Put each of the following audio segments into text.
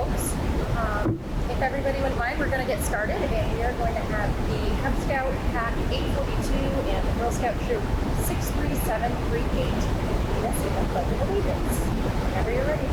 folks. If everybody wouldn't mind, we're going to get started, and we are going to have the Cub Scout Pack 842 and the Girl Scout Troop 63738 lead us in the Pledge of Allegiance. Whenever you're ready.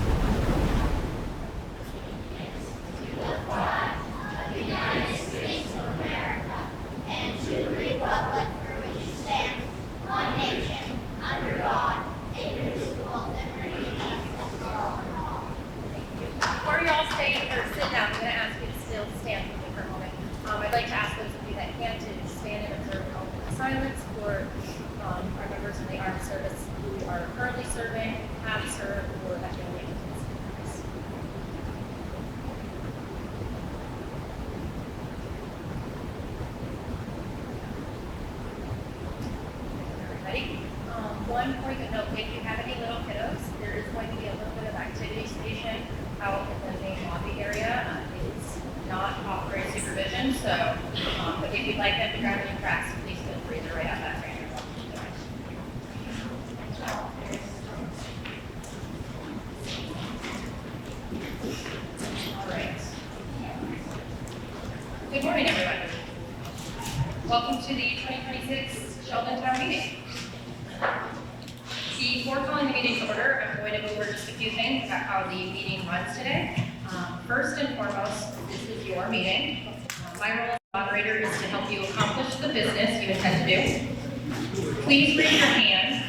Before you all stay or sit down, I'm going to ask you to still stand with me for a moment. I'd like to ask those of you that can to stand and observe a moment of silence for our members of the armed service who are currently serving, have served, or have been waiting to service. Everybody. One point of note, if you have any little kiddos, there is going to be a little bit of activity station out in the main lobby area. It's not authorized supervision, so but if you'd like them to grab any crafts, please feel free to right out that trainer. All right. Good morning, everyone. Welcome to the 2026 Sheldon Town Meeting. Before calling the meeting to order, I'm going to go over just a few things about how the meeting runs today. First and foremost, this is your meeting. My role as moderator is to help you accomplish the business you intend to do. Please raise your hand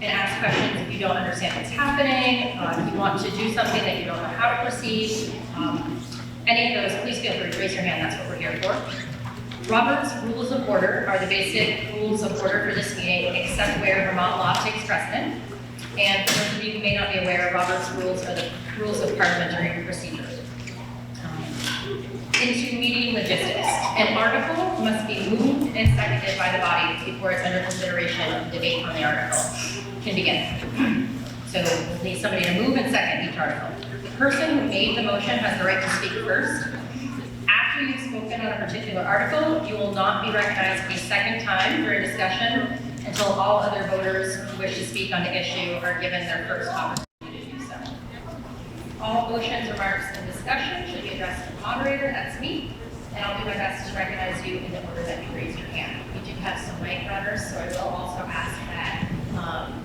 and ask questions if you don't understand what's happening, if you want to do something that you don't know how to proceed. Any of those, please feel free to raise your hand. That's what we're here for. Robert's Rules of Order are the basic rules of order for this meeting, except where Vermont law takes precedent. And for those of you who may not be aware, Robert's Rules are the rules of parliamentary procedure. Into meeting logistics. An article must be moved and seconded by the body before it's under consideration and debate on the article can begin. So we'll need somebody to move and second each article. The person who made the motion has the right to speak first. After you've spoken on a particular article, you will not be recognized a second time for a discussion until all other voters who wish to speak on the issue are given their first opportunity to do so. All motions, remarks, and discussion should be addressed to the moderator, that's me, and I'll do my best to recognize you in the order that you raised your hand. We do have some mic runners, so I will also ask that,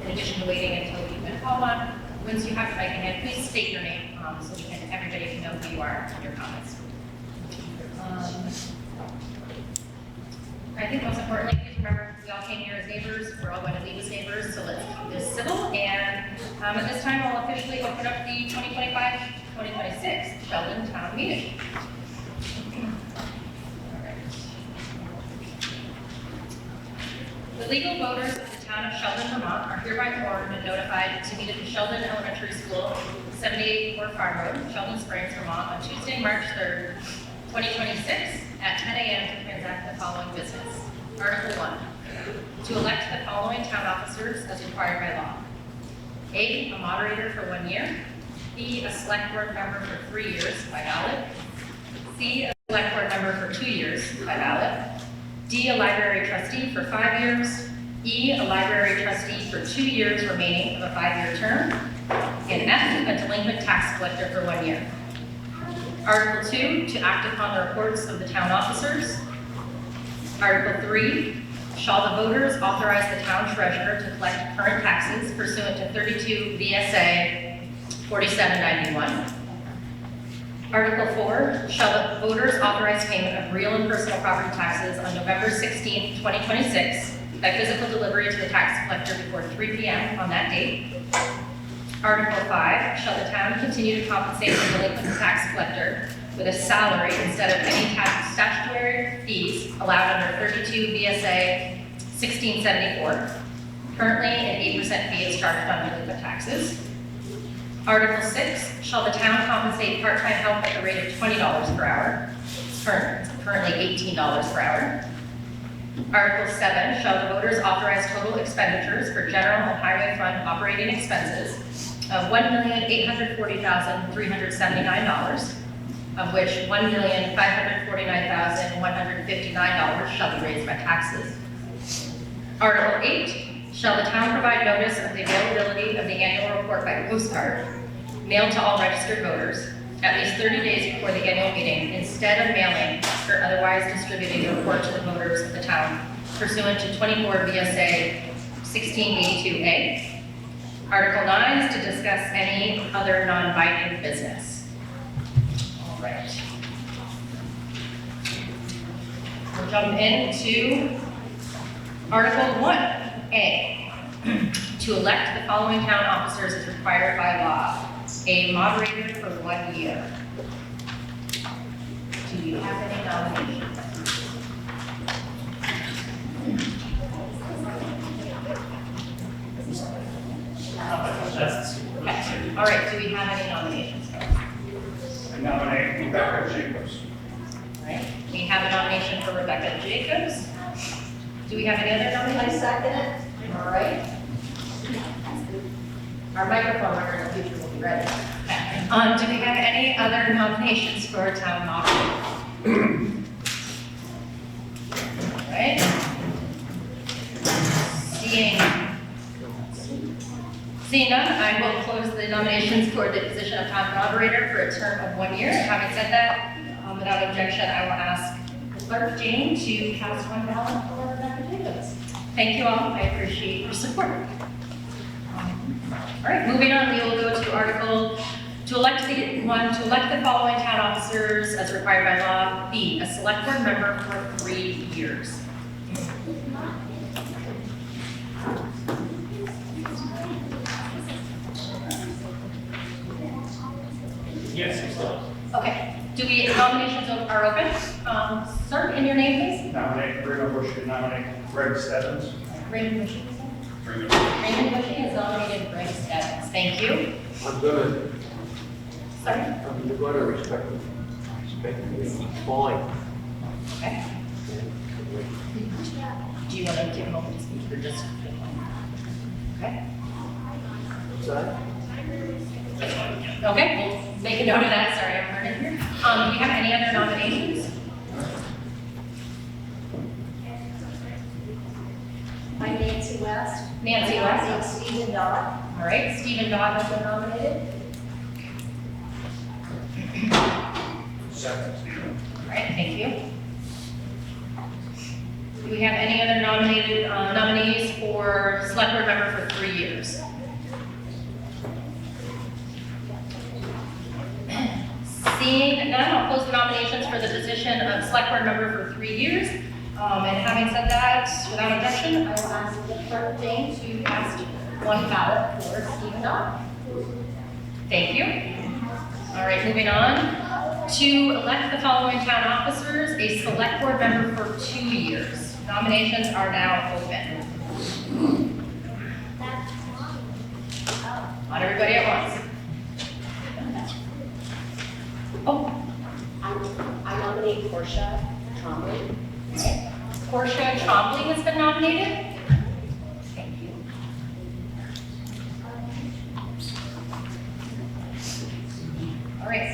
in addition to waiting until you've been called on, once you have the mic in hand, please state your name so everybody can know who you are in your comments. I think most importantly, please remember we all came here as neighbors. We're all going to leave as neighbors, so let's keep this civil. And at this time, I'll officially open up the 2025-2026 Sheldon Town Meeting. All right. The legal voters of the town of Sheldon, Vermont are hereby informed and notified to meet at the Sheldon Elementary School, 78 Fort Farm Road, Sheldon Springs, Vermont, on Tuesday, March 3rd, 2026 at 10 a.m. to transact the following business. Article 1, to elect the following town officers as required by law. A moderator for 1 year. B, a select board member for 3 years by ballot. C, a select board member for 2 years by ballot. D, a library trustee for 5 years. E, a library trustee for 2 years remaining of a 5-year term. And F, a delinquent tax collector for 1 year. Article 2, to act upon the reports of the town officers. Article 3, shall the voters authorize the town treasurer to collect current taxes pursuant to 32 VSA 4791. Article 4, shall the voters authorize payment of real and personal property taxes on November 16, 2026 by physical delivery to the tax collector before 3 p.m. on that date. Article 5, shall the town continue to compensate the delinquent tax collector with a salary instead of any tax statutory fees allowed under 32 VSA 1674. Currently, an 8% fee is charged on delinquent taxes. Article 6, shall the town compensate part-time help at the rate of $20 per hour. It's currently $18 per hour. Article 7, shall the voters authorize total expenditures for general and highway fund operating expenses of $1,840,379, of which $1,549,159 shall be raised by taxes. Article 8, shall the town provide notice of the availability of the annual report by postcard, mailed to all registered voters, at least 30 days before the annual meeting, instead of mailing or otherwise distributing a report to the voters of the town pursuant to 24 VSA 1682A. Article 9 is to discuss any other non-binding business. All right. We'll jump into Article 1A, to elect the following town officers as required by law. A moderator for 1 year. Do you have any nominations? Okay. All right, do we have any nominations? I nominate Rebecca Jacobs. All right, we have a nomination for Rebecca Jacobs. Do we have any other nominations? I second it. All right. Our microphone runner in the future will be ready. Okay. Do we have any other nominations for a town moderator? All right. Seeing none, I will close the nominations for the position of town moderator for a term of 1 year. Having said that, without objection, I will ask the clerk, Jane, to cast one ballot for Rebecca Jacobs. Thank you all. I appreciate your support. All right, moving on, we will go to Article to elect the following town officers as required by law. B, a select board member for 3 years. Yes, Okay, nominations are open. Sir, in your name, please? nominate Bruno Bush to nominate Greg Stebbins. Raymond Bushy. Raymond Bushy has nominated Greg Stebbins. Thank you. I'm gonna, Sorry? you're gonna respect me fine. Okay. Do you want to give him over to speak or just? Okay. Sorry? Okay, we'll make a note of that. Sorry, I'm learning here. Do we have any other nominations? I'm Nancy West. Nancy I West. nominate Stephen Dodd. All right, Stephen Dodd has been nominated. Second, Stephen. All right, thank you. Do we have any other nominees for select board member for 3 years? Seeing none, I'll close the nominations for the position of select board member for 3 years. And having said that, without objection, I will ask the clerk, Jane, to cast one ballot for Stephen Dodd. Thank you. All right, moving on. To elect the following town officers, a select board member for 2 years. Nominations are now open. Not everybody at once. Oh, I nominate Portia Trombley. Portia Trombley has been nominated. Thank you. All right,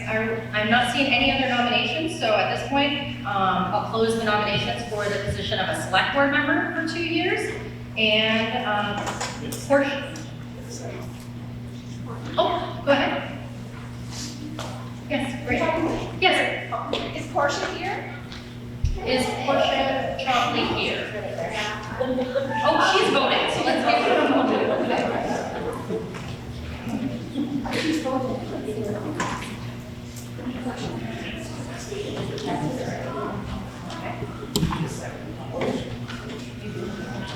I'm not seeing any other nominations, so at this point, I'll close the nominations for the position of a select board member for 2 years. And Portia. Oh, go ahead. Yes, great. Yes, Is Portia here? is Portia Trombley here? Oh, she's voting, so let's give her a moment.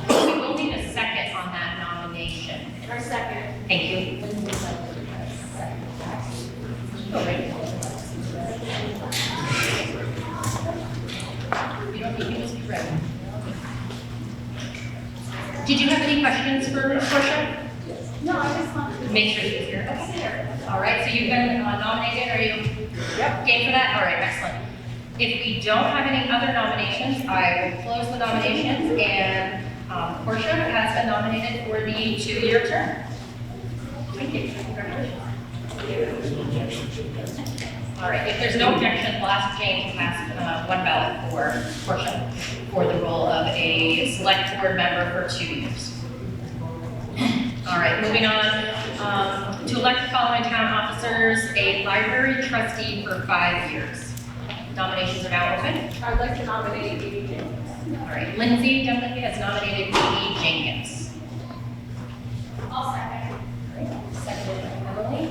We will need a second on that nomination. Or second? Thank you. All right. You don't need to be ready. Did you have any questions for Portia? No, I just want to. Make sure she's here. Okay. All right, so you've been nominated. Are you game for that? All right, excellent. If we don't have any other nominations, I will close the nominations, and Portia has been nominated for the 2-year term. Thank you. Congratulations. All right, if there's no objection, we'll ask Jane to cast one ballot for Portia for the role of a select board member for 2 years. All right, moving on. To elect the following town officers, a library trustee for 5 years. Nominations are now open. I'd like to nominate P.E.G. All right, Lindsay Dunleavy has nominated P.E. Jenkins. I'll second. Seconded by Emily.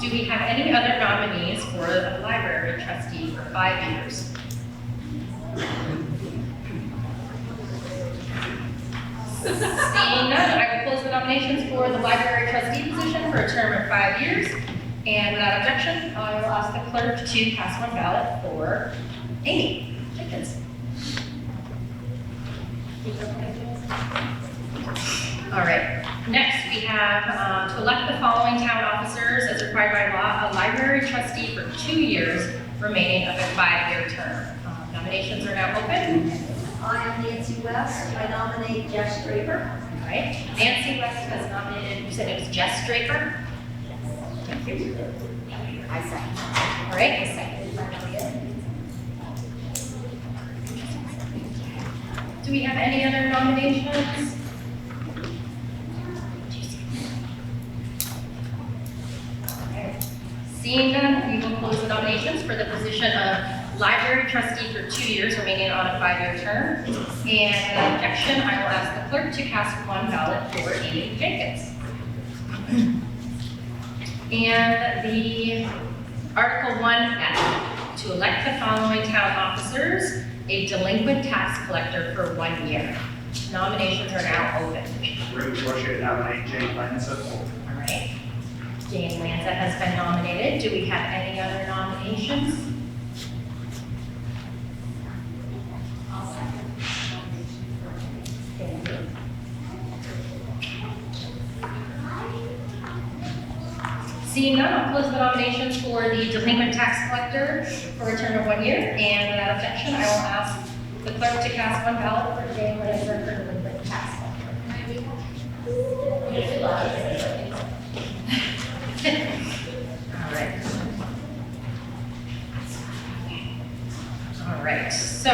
Do we have any other nominees for the library trustee for 5 years? Seeing none, I will close the nominations for the library trustee position for a term of 5 years. And without objection, I will ask the clerk to cast one ballot for Amy Jenkins. All right, next we have to elect the following town officers as required by law, a library trustee for 2 years remaining of a 5-year term. Nominations are now open. I am Nancy West. I nominate Jess Draper. All right, Nancy West has nominated, you said it was Jess Draper? Thank you. I second. All right, seconded by Elliot. Do we have any other nominations? Okay. Seeing none, we will close the nominations for the position of library trustee for 2 years, remaining on a 5-year term. And without objection, I will ask the clerk to cast one ballot for Amy Jenkins. And the Article 1F, to elect the following town officers, a delinquent tax collector for 1 year. Nominations are now open. Rick Torsia nominate Jane Lanza. All right. Jane Lanza has been nominated. Do we have any other nominations? I'll second. Thank you. Seeing none, I'll close the nominations for the delinquent tax collector for a term of 1 year. And without objection, I will ask the clerk to cast one ballot for Jane Lanza for delinquent tax collector. All right. All right, so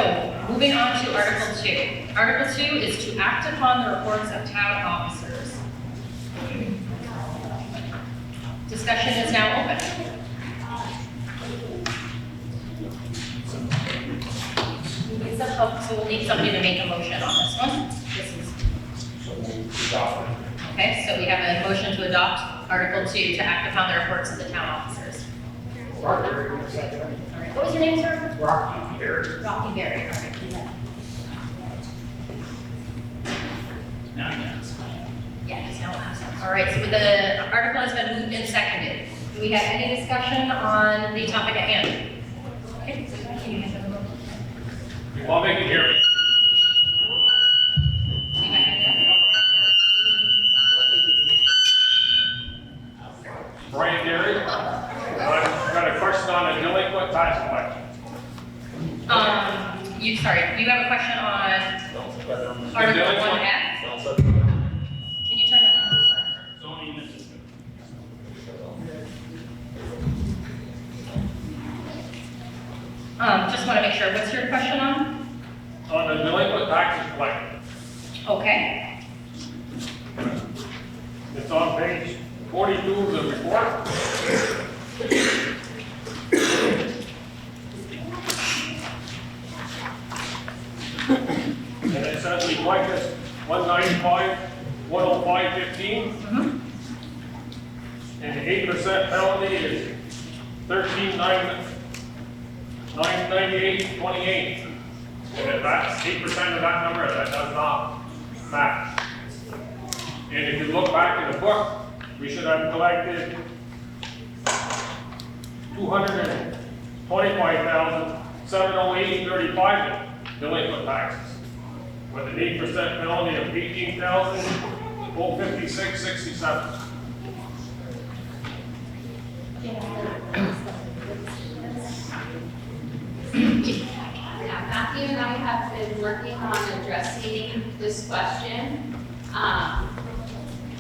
moving on to Article 2. Article 2 is to act upon the reports of town officers. Discussion is now open. So we'll need somebody to make a motion on this one. Okay, so we have a motion to adopt Article 2 to act upon the reports of the town officers. All right, what was your name, sir? Rocky Berry. Rocky Berry. All right. Yeah, he's now asked. All right, so the article has been moved and seconded. Do we have any discussion on the topic at hand? Okay, so can you make a motion? I'll make it here. You might have Brian Gary. I've got a question on a delinquent tax collector. that. You have a question on Article 1F? Can you turn that on? Zoning assistant. Just want to make sure, what's your question on? On a delinquent tax collector. Okay. It's on page 42 of the report. And it says we collect this 195, 105.15. And the 8% penalty is 13,998.28. And if that's 8% of that number, that does not match. And if you look back in the book, we should have collected 225,708.35 delinquent taxes, with an 8% penalty of 18,056.67. Yeah, Matthew and I have been working on addressing this question.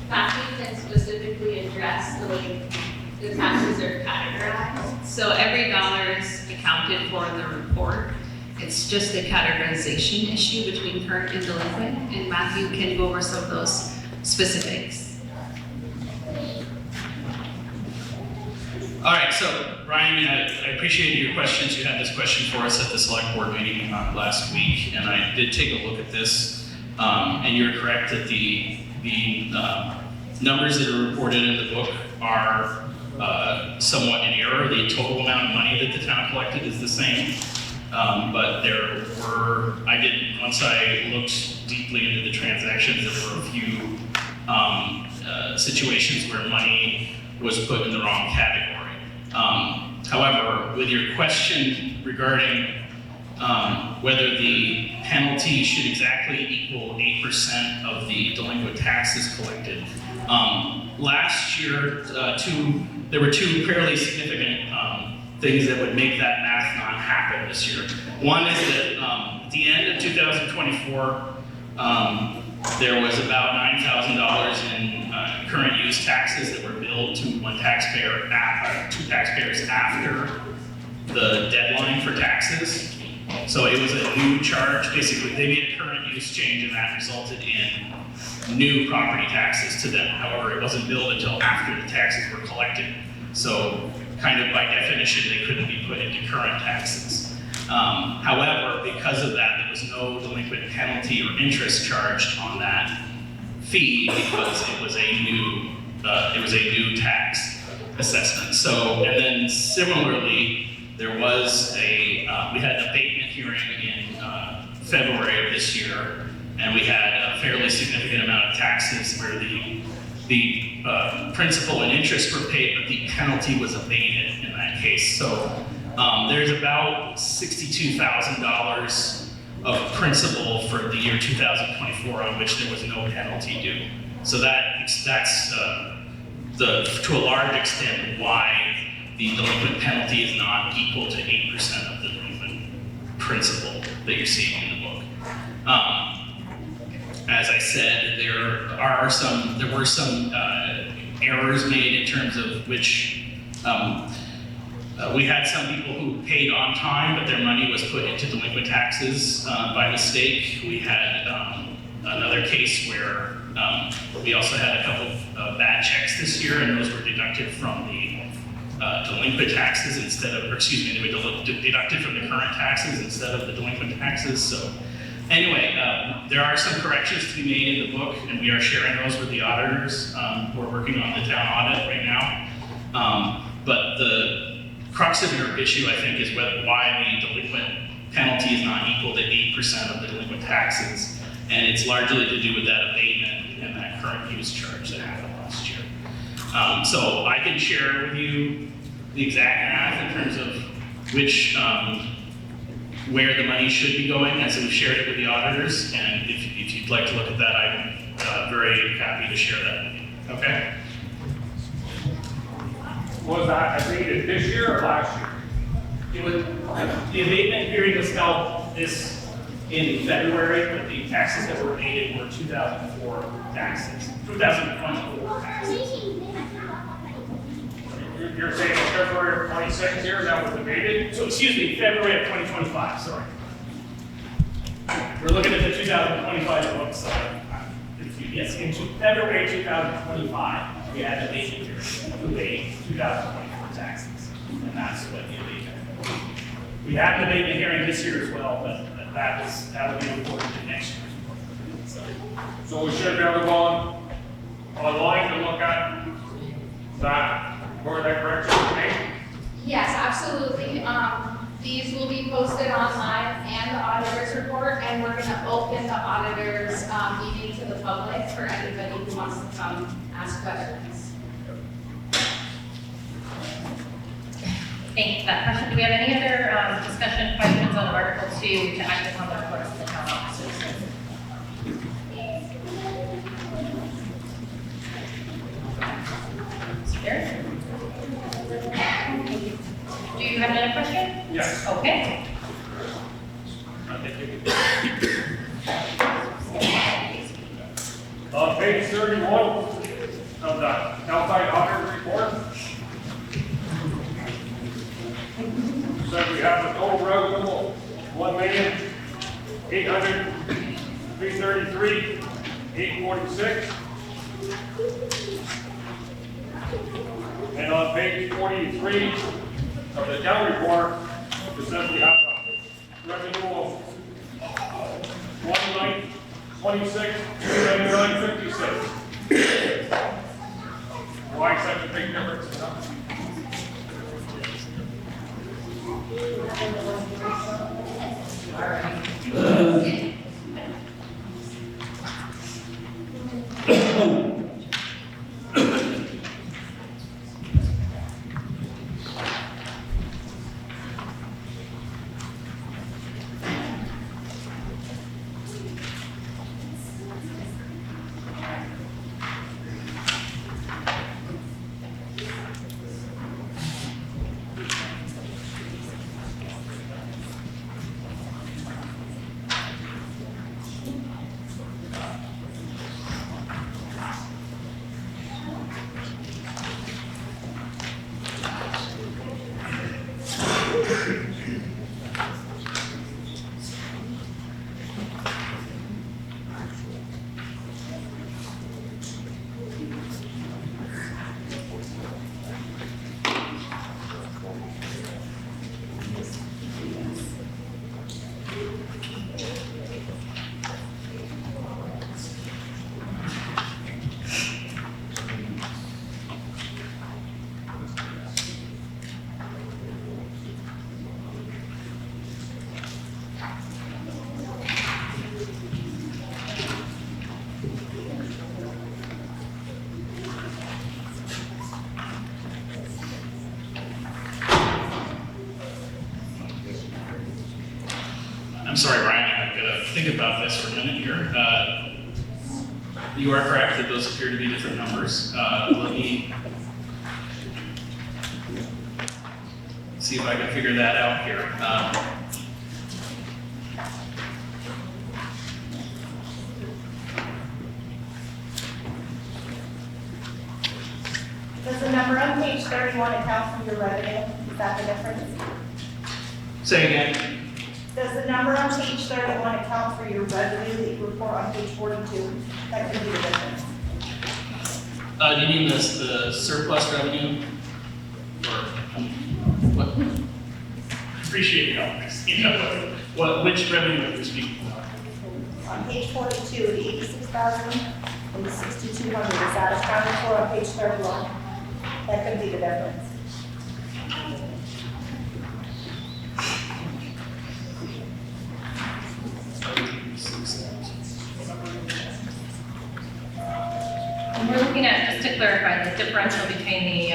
Matthew can specifically address the way the taxes are categorized. So every dollar is accounted for in the report. It's just a categorization issue between current and delinquent, and Matthew can go over some of those specifics. All right, so Ryan, I appreciated your questions. You had this question for us at the select board meeting last week, and I did take a look at this. And you're correct that the numbers that are reported in the book are somewhat in error. The total amount of money that the town collected is the same. But once I looked deeply into the transactions, there were a few situations where money was put in the wrong category. However, with your question regarding whether the penalty should exactly equal 8% of the delinquent taxes collected, last year, there were two fairly significant things that would make that math not happen this year. One is that at the end of 2024, there was about $9,000 in current use taxes that were billed to two taxpayers after the deadline for taxes. So it was a new charge. Basically, they made a current use change, and that resulted in new property taxes to them. However, it wasn't billed until after the taxes were collected. So kind of by definition, they couldn't be put into current taxes. However, because of that, there was no delinquent penalty or interest charged on that fee because it was a new tax assessment. So, and then similarly, there was we had an abatement hearing in February of this year, and we had a fairly significant amount of taxes where the principal and interest were paid, but the penalty was abated in that case. So there's about $62,000 of principal for the year 2024 on which there was no penalty due. So that's to a large extent why the delinquent penalty is not equal to 8% of the delinquent principal that you're seeing in the book. As I said, there were some errors made in terms of which we had some people who paid on time, but their money was put into delinquent taxes by mistake. We had another case where we also had a couple of bad checks this year, and those were deducted from the delinquent taxes they were deducted from the current taxes instead of the delinquent taxes. So anyway, there are some corrections to be made in the book, and we are sharing those with the auditors. We're working on the town audit right now. But the crux of your issue, I think, is why the delinquent penalty is not equal to 8% of the delinquent taxes. And it's largely to do with that abatement and that current use charge that happened last year. So I can share with you the exact math in terms of where the money should be going, as we've shared it with the auditors. And if you'd like to look at that, I'm very happy to share that with you. Okay? Was that abated this year or last year? The abatement period was held in February, but the taxes that were abated were 2024 taxes, 2024 taxes. You're saying February of 26 here, that was abated? So, excuse me, February of 2025, sorry. We're looking at the 2025 books. Yes, in February 2025, we had an abatement period to abate 2024 taxes, and that's what the abatement. We had an abatement hearing this year as well, but that will be reported in next year's report. So we should be able to go online to look at that, where that correction was made? Yes, absolutely. These will be posted online and the auditor's report, and we're gonna open the auditor's meeting to the public for anybody who wants to come ask questions. Thank you for that question. Do we have any other discussion questions on Article 2 to act upon the reports of the town officers? Mr. Chair? Do you have another question? Yes. Okay. Page 31 of the outside auditor's report. Said we have a total revenue $1,833,846. And on page 43 of the town report, it says we have a revenue of $1,926,299.56. Why such a big difference? I'm sorry, Brian, I've got to think about this for a minute here. You are correct that those appear to be different numbers. Let me see if I can figure that out here. Does the number on page 31 account for your revenue? Is that the difference? Say again. Does the number on page 31 account for your revenue that you report on page 42? That could be the difference. Do you mean the surplus revenue? Or what? Appreciate your help. You know, which revenue are you speaking about? On page 42, the 86,000 and the 6,200, is that accounted for on page 31? That could be the difference. And we're looking at, just to clarify, the differential between the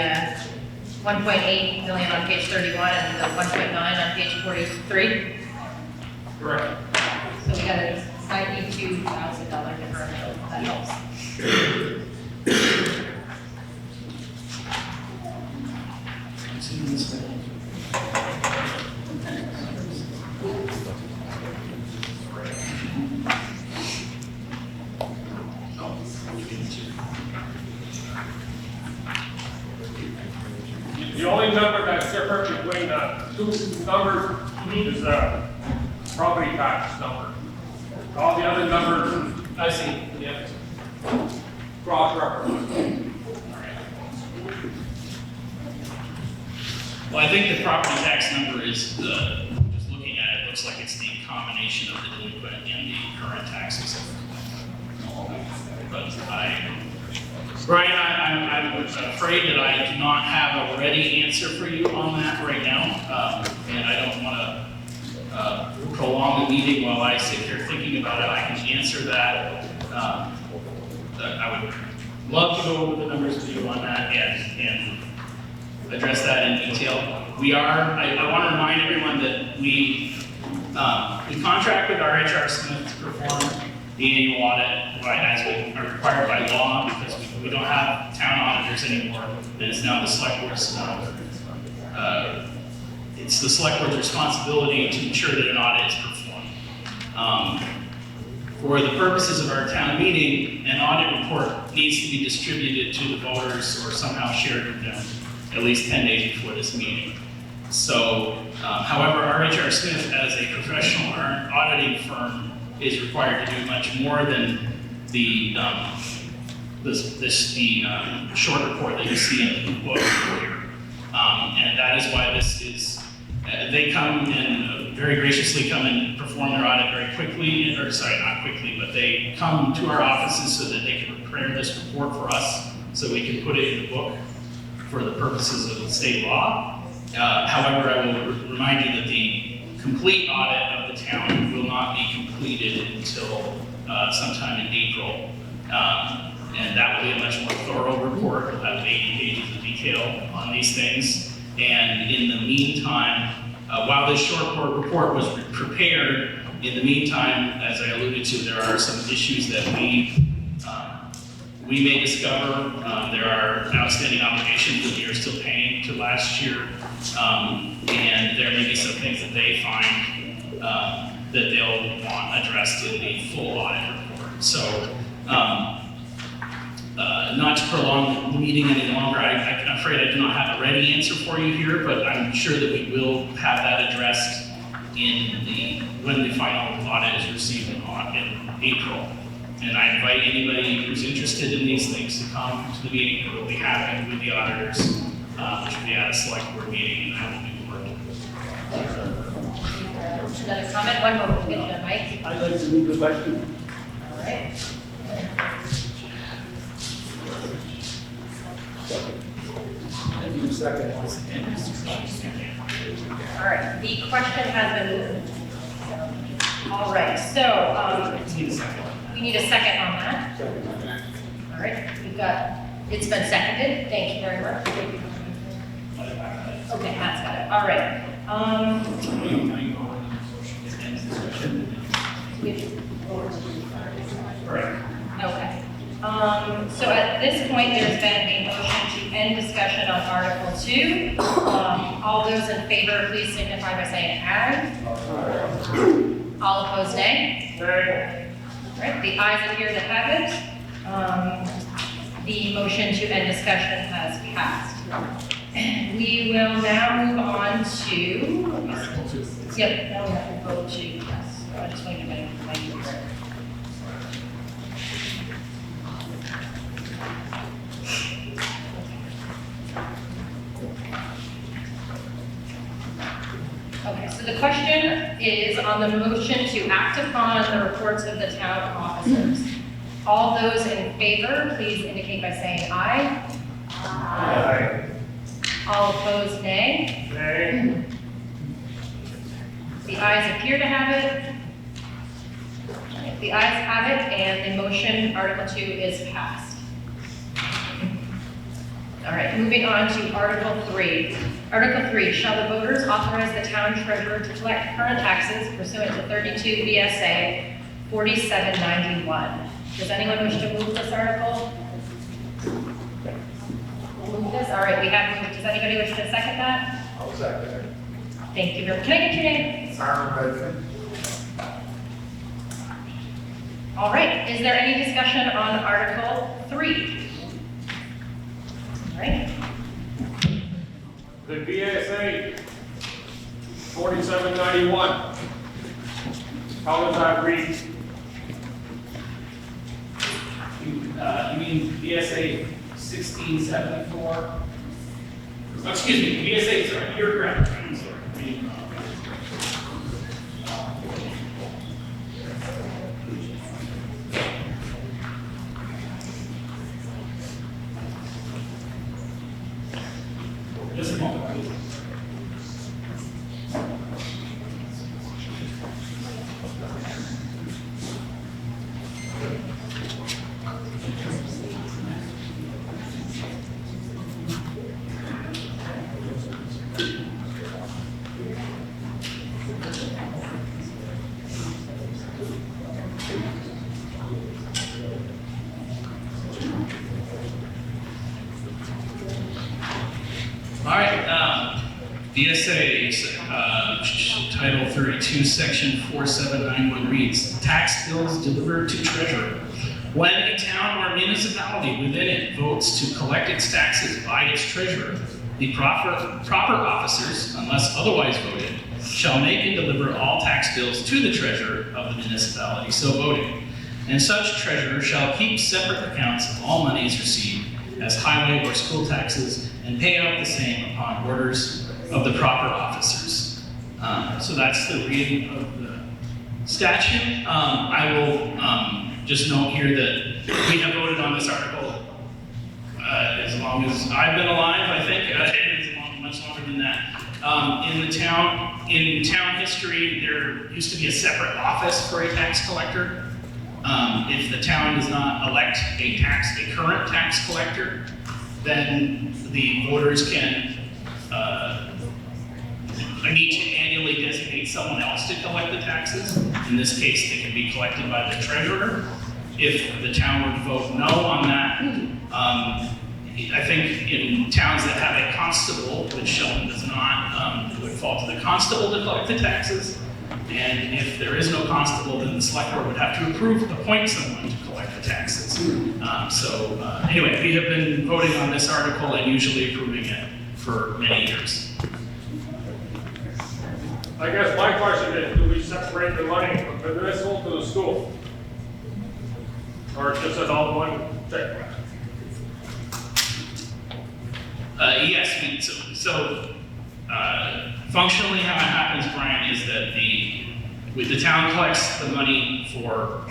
1.8 million on page 31 and the 1.9 on page 43. Correct. So we got a $92,000 differential, if that helps. The only number that's different between the two numbers is the property tax number. All the other numbers, I see, yeah. cross-reference. Well, I think the property tax number is just looking at it, looks like it's the combination of the delinquent and the current taxes. But Brian, I'm afraid that I do not have a ready answer for you on that right now. And I don't want to prolong the meeting while I sit here thinking about it. I can answer that. I would love to go over the numbers with you on that and address that in detail. I want to remind everyone that we contract with our HR Smith to perform the annual audit, right, as we are required by law, because we don't have town auditors anymore. It is now the select board's, it's the select board's responsibility to ensure that an audit is performed. For the purposes of our town meeting, an audit report needs to be distributed to the voters or somehow shared with them at least 10 days before this meeting. However, RHR Smith, as a professional auditing firm, is required to do much more than the short report that you see in the book here. And that is why this is, they come and very graciously come and perform their audit very quickly, or sorry, not quickly, but they come to our offices so that they can prepare this report for us, so we can put it in the book for the purposes of the state law. However, I will remind you that the complete audit of the town will not be completed until sometime in April. And that will be a much more thorough report. We'll have 80 pages of detail on these things. And in the meantime, while this short report was prepared, in the meantime, as I alluded to, there are some issues that we may discover. There are outstanding obligations that we are still paying to last year. And there may be some things that they find that they'll want addressed in the full audit report. So, not to prolong the meeting any longer, I'm afraid I do not have a ready answer for you here, but I'm sure that we will have that addressed when the final audit is received in April. And I invite anybody who's interested in these things to come to the meeting that we'll be having with the auditors, which will be at a select board meeting, and I will be working. Another comment, one more, we'll get you a mic. I'd like to move the question. All right. Second. All right, the question has been moved. All right, so, we need a second on that. All right, it's been seconded, thank you very much. Okay, Matt's got it, all right. Okay. So at this point, there's been a motion to end discussion on Article 2. All those in favor, please signify by saying aye. All opposed, nay. Nay. All right, the ayes appear to have it. The motion to end discussion has passed. We will now move on to. Yep, now we have to vote to, yes. I just want to make it. Okay, so the question is on the motion to act upon the reports of the town officers. All those in favor, please indicate by saying aye. Aye. All opposed, nay. Nay. The ayes appear to have it. The ayes have it, and the motion, Article 2, is passed. All right, moving on to Article 3. Article 3, shall the voters authorize the town treasurer to collect current taxes pursuant to 32 VSA 4791? Does anyone wish to move this article? Move this? All right, we have moved. Does anybody wish to second that? I'll second it. Thank you. Can I get your name? All right, is there any discussion on Article 3? All right. The VSA 4791. How does that read? You mean VSA 1674? Oh, excuse me, VSA, sorry, you're correct. I'm sorry. Just a moment, please. All right, VSA Title 32, Section 4791 reads, tax bills delivered to treasurer. When a town or municipality within it votes to collect its taxes by its treasurer, the proper officers, among unless otherwise voted, shall make and deliver all tax bills to the treasurer of the municipality so voting. And such treasurer shall keep separate accounts of all monies received as highway or school taxes and pay out the same upon orders of the proper officers. So that's the reading of the statute. I will just note here that we have voted on this article as long as I've been alive, I think. It's much longer than that. In town history, there used to be a separate office for a tax collector. If the town does not elect a current tax collector, then the voters can need to annually designate someone else to collect the taxes. In this case, they can be collected by the treasurer. If the town were to vote no on that, I think in towns that have a constable, which Sheldon does not, it would fall to the constable to collect the taxes. And if there is no constable, then the select board would have to appoint someone to collect the taxes. Anyway, we have been voting on this article and usually approving it for many years. I guess my question is, do we separate the money from the municipal to the school? Or just as all one check? Yes, functionally how it happens, Brian, is that the town collects the money for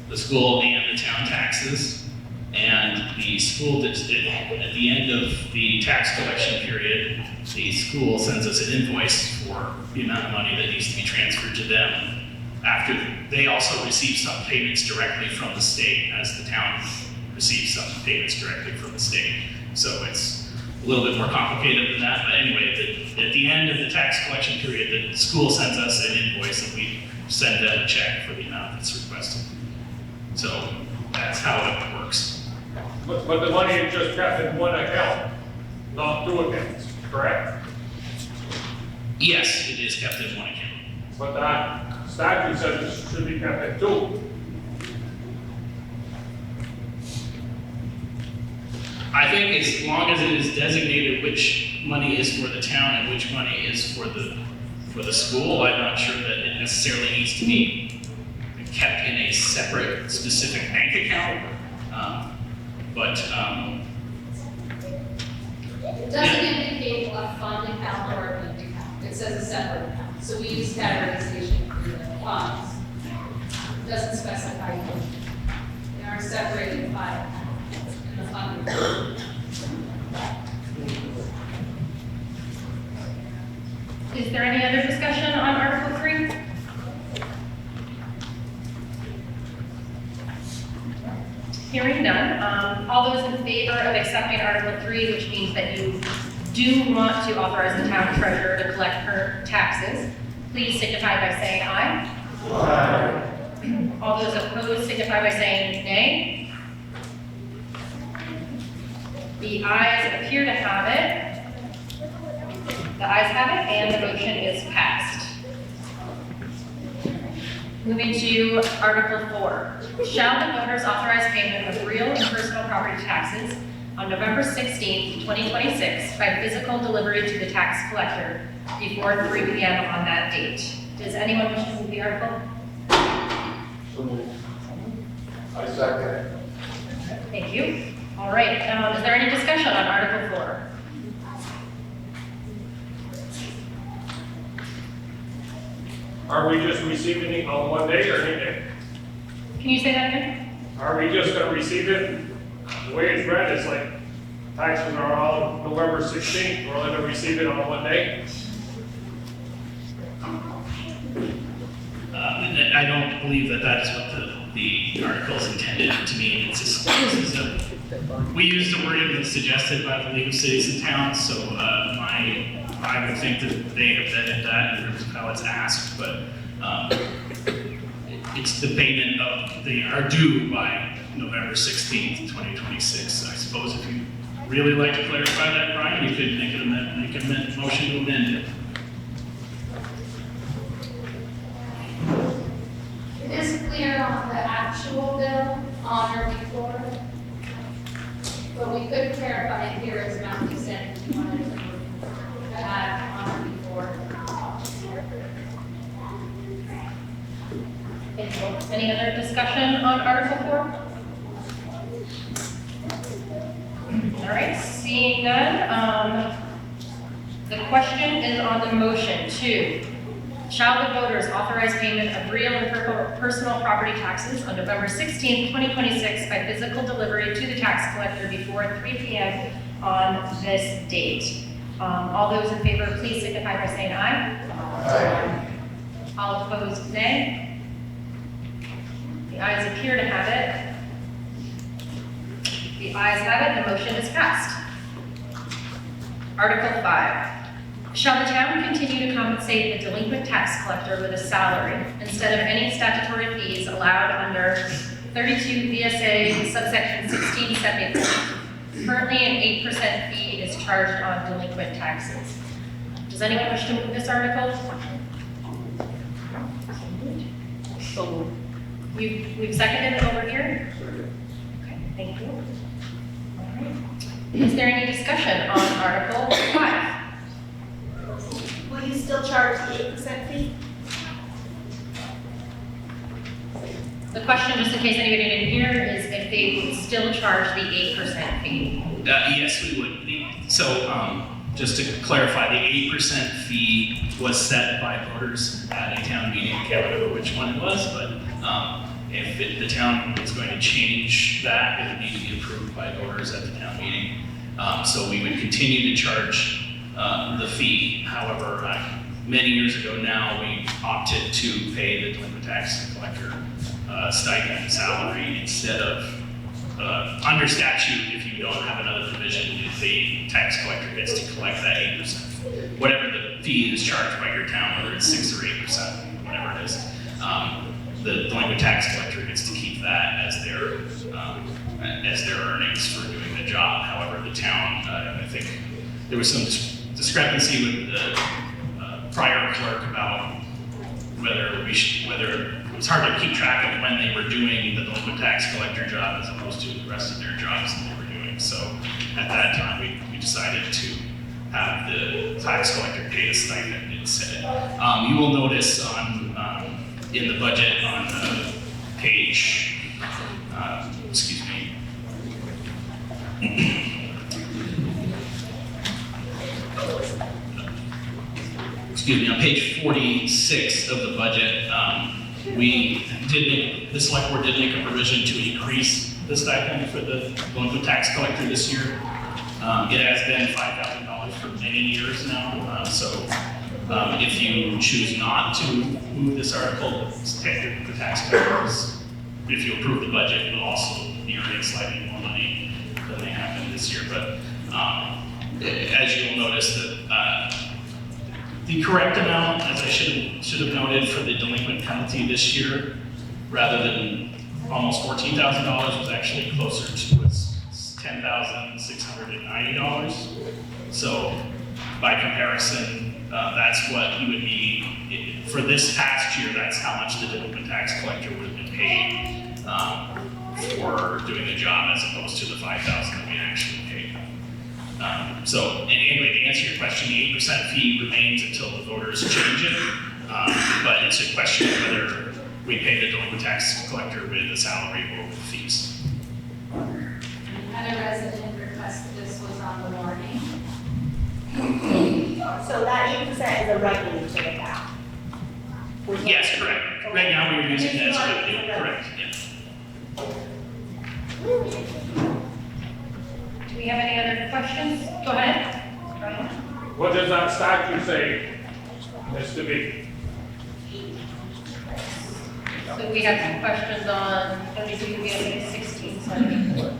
the school and the town taxes, and the school, at the end of the tax collection period, the school sends us an invoice for the amount of money that needs to be transferred to them. After, they also receive some payments directly from the state, as the town receives some payments directly from the state. So it's a little bit more complicated than that, but anyway, at the end of the tax collection period, the school sends us an invoice and we send them a check for the amount that's requested. So that's how it works. But the money is just kept in one account, not two accounts, correct? Yes, it is kept in one account. But that statute says it should be kept in two. I think as long as it is designated which money is for the town and which money is for the school, I'm not sure that it necessarily needs to be kept in a separate, specific bank account. It doesn't indicate a fund account or a bank account. It says a separate account. So we use categorization for the funds. It doesn't specify which. They are separated by in the fund account. Is there any other discussion on Article 3? Hearing none, all those in favor of accepting Article 3, which means that you do want to authorize the town treasurer to collect her taxes, please signify by saying aye. Aye. All those opposed signify by saying nay. The ayes appear to have it. The ayes have it, and the motion is passed. Moving to Article 4. Shall the voters authorize payment of real and personal property taxes on November 16th, 2026 by physical delivery to the tax collector before 3 p.m. on that date? Does anyone wish to move the article? So moved. I second it. Thank you. All right, is there any discussion on Article 4? Are we just receiving it on one day or any day? Can you say that again? Are we just gonna receive it? The way it's read, it's like taxes are all November 16th, we're only gonna receive it on one day? I don't believe that that is what the article is intended to mean. It's just, we use the wording that's suggested by the League of Cities and Towns, so I would think that they have vetted that in terms of how it's asked, but it's the payment of are due by November 16th, 2026. I suppose if you really like to clarify that, Brian, you could make a motion to amend it. It is clear on the actual bill on or before, but we could clarify it here as Matthew said, if you wanted to add on or before. Thank you. Any other discussion on Article 4? All right, seeing none, the question is on the motion to shall the voters authorize payment of real and personal property taxes on November 16th, 2026 by physical delivery to the tax collector before 3 p.m. on this date. All those in favor, please signify by saying aye. Aye. All opposed, nay. The ayes appear to have it. The ayes have it, the motion is passed. Article 5. Shall the town continue to compensate the delinquent tax collector with a salary instead of any statutory fees allowed under 32 VSA subsection 1673? Currently, an 8% fee is charged on delinquent taxes. Does anyone wish to move this article? So we've seconded it over here? Okay, thank you. All right. Is there any discussion on Article 5? Will you still charge the 8% fee? The question, just in case anybody didn't hear, is if they would still charge the 8% fee. Yes, we would be. So, just to clarify, the 8% fee was set by voters at a town meeting. I can't remember which one it was, but if the town is going to change that, it would need to be approved by voters at the town meeting. So we would continue to charge the fee. However, many years ago now, we opted to pay the delinquent tax collector stipend salary instead of under statute. If you don't have another provision, if the tax collector gets to collect that 8%, whatever the fee is charged by your town, whether it's 6 or 8%, whatever it is, the delinquent tax collector gets to keep that as their earnings for doing the job. However, the town, I think there was some discrepancy with the prior clerk about whether it was hard to keep track of when they were doing the delinquent tax collector job as opposed to the rest of their jobs that they were doing. So at that time, we decided to have the tax collector pay a stipend instead. You will notice in the budget on page, excuse me, on page 46 of the budget, the select board did make a provision to increase the stipend for the delinquent tax collector this year. It has been $5,000 for many years now. So if you choose not to move this article, the tax collectors, if you approve the budget, will also be earning slightly more money than they have been this year. But as you'll notice, that the correct amount, as I should have noted, for the delinquent penalty this year, rather than almost $14,000, was actually closer to $10,690. So by comparison, that's what you would need for this past year. That's how much the delinquent tax collector would have been paid for doing the job, as opposed to the $5,000 that we actually paid. So anyway, to answer your question, the 8% fee remains until the voters change it, but it's a question of whether we pay the delinquent tax collector with a salary or with fees. Had a resident request this was on the warning. So that 8% is a revenue to the town? Yes, correct. Right now, we are using that as revenue, correct, yes. Do we have any other questions? Go ahead. Brian. What does that statute say, Mr. B? So we have some questions on 32 VSA 1674.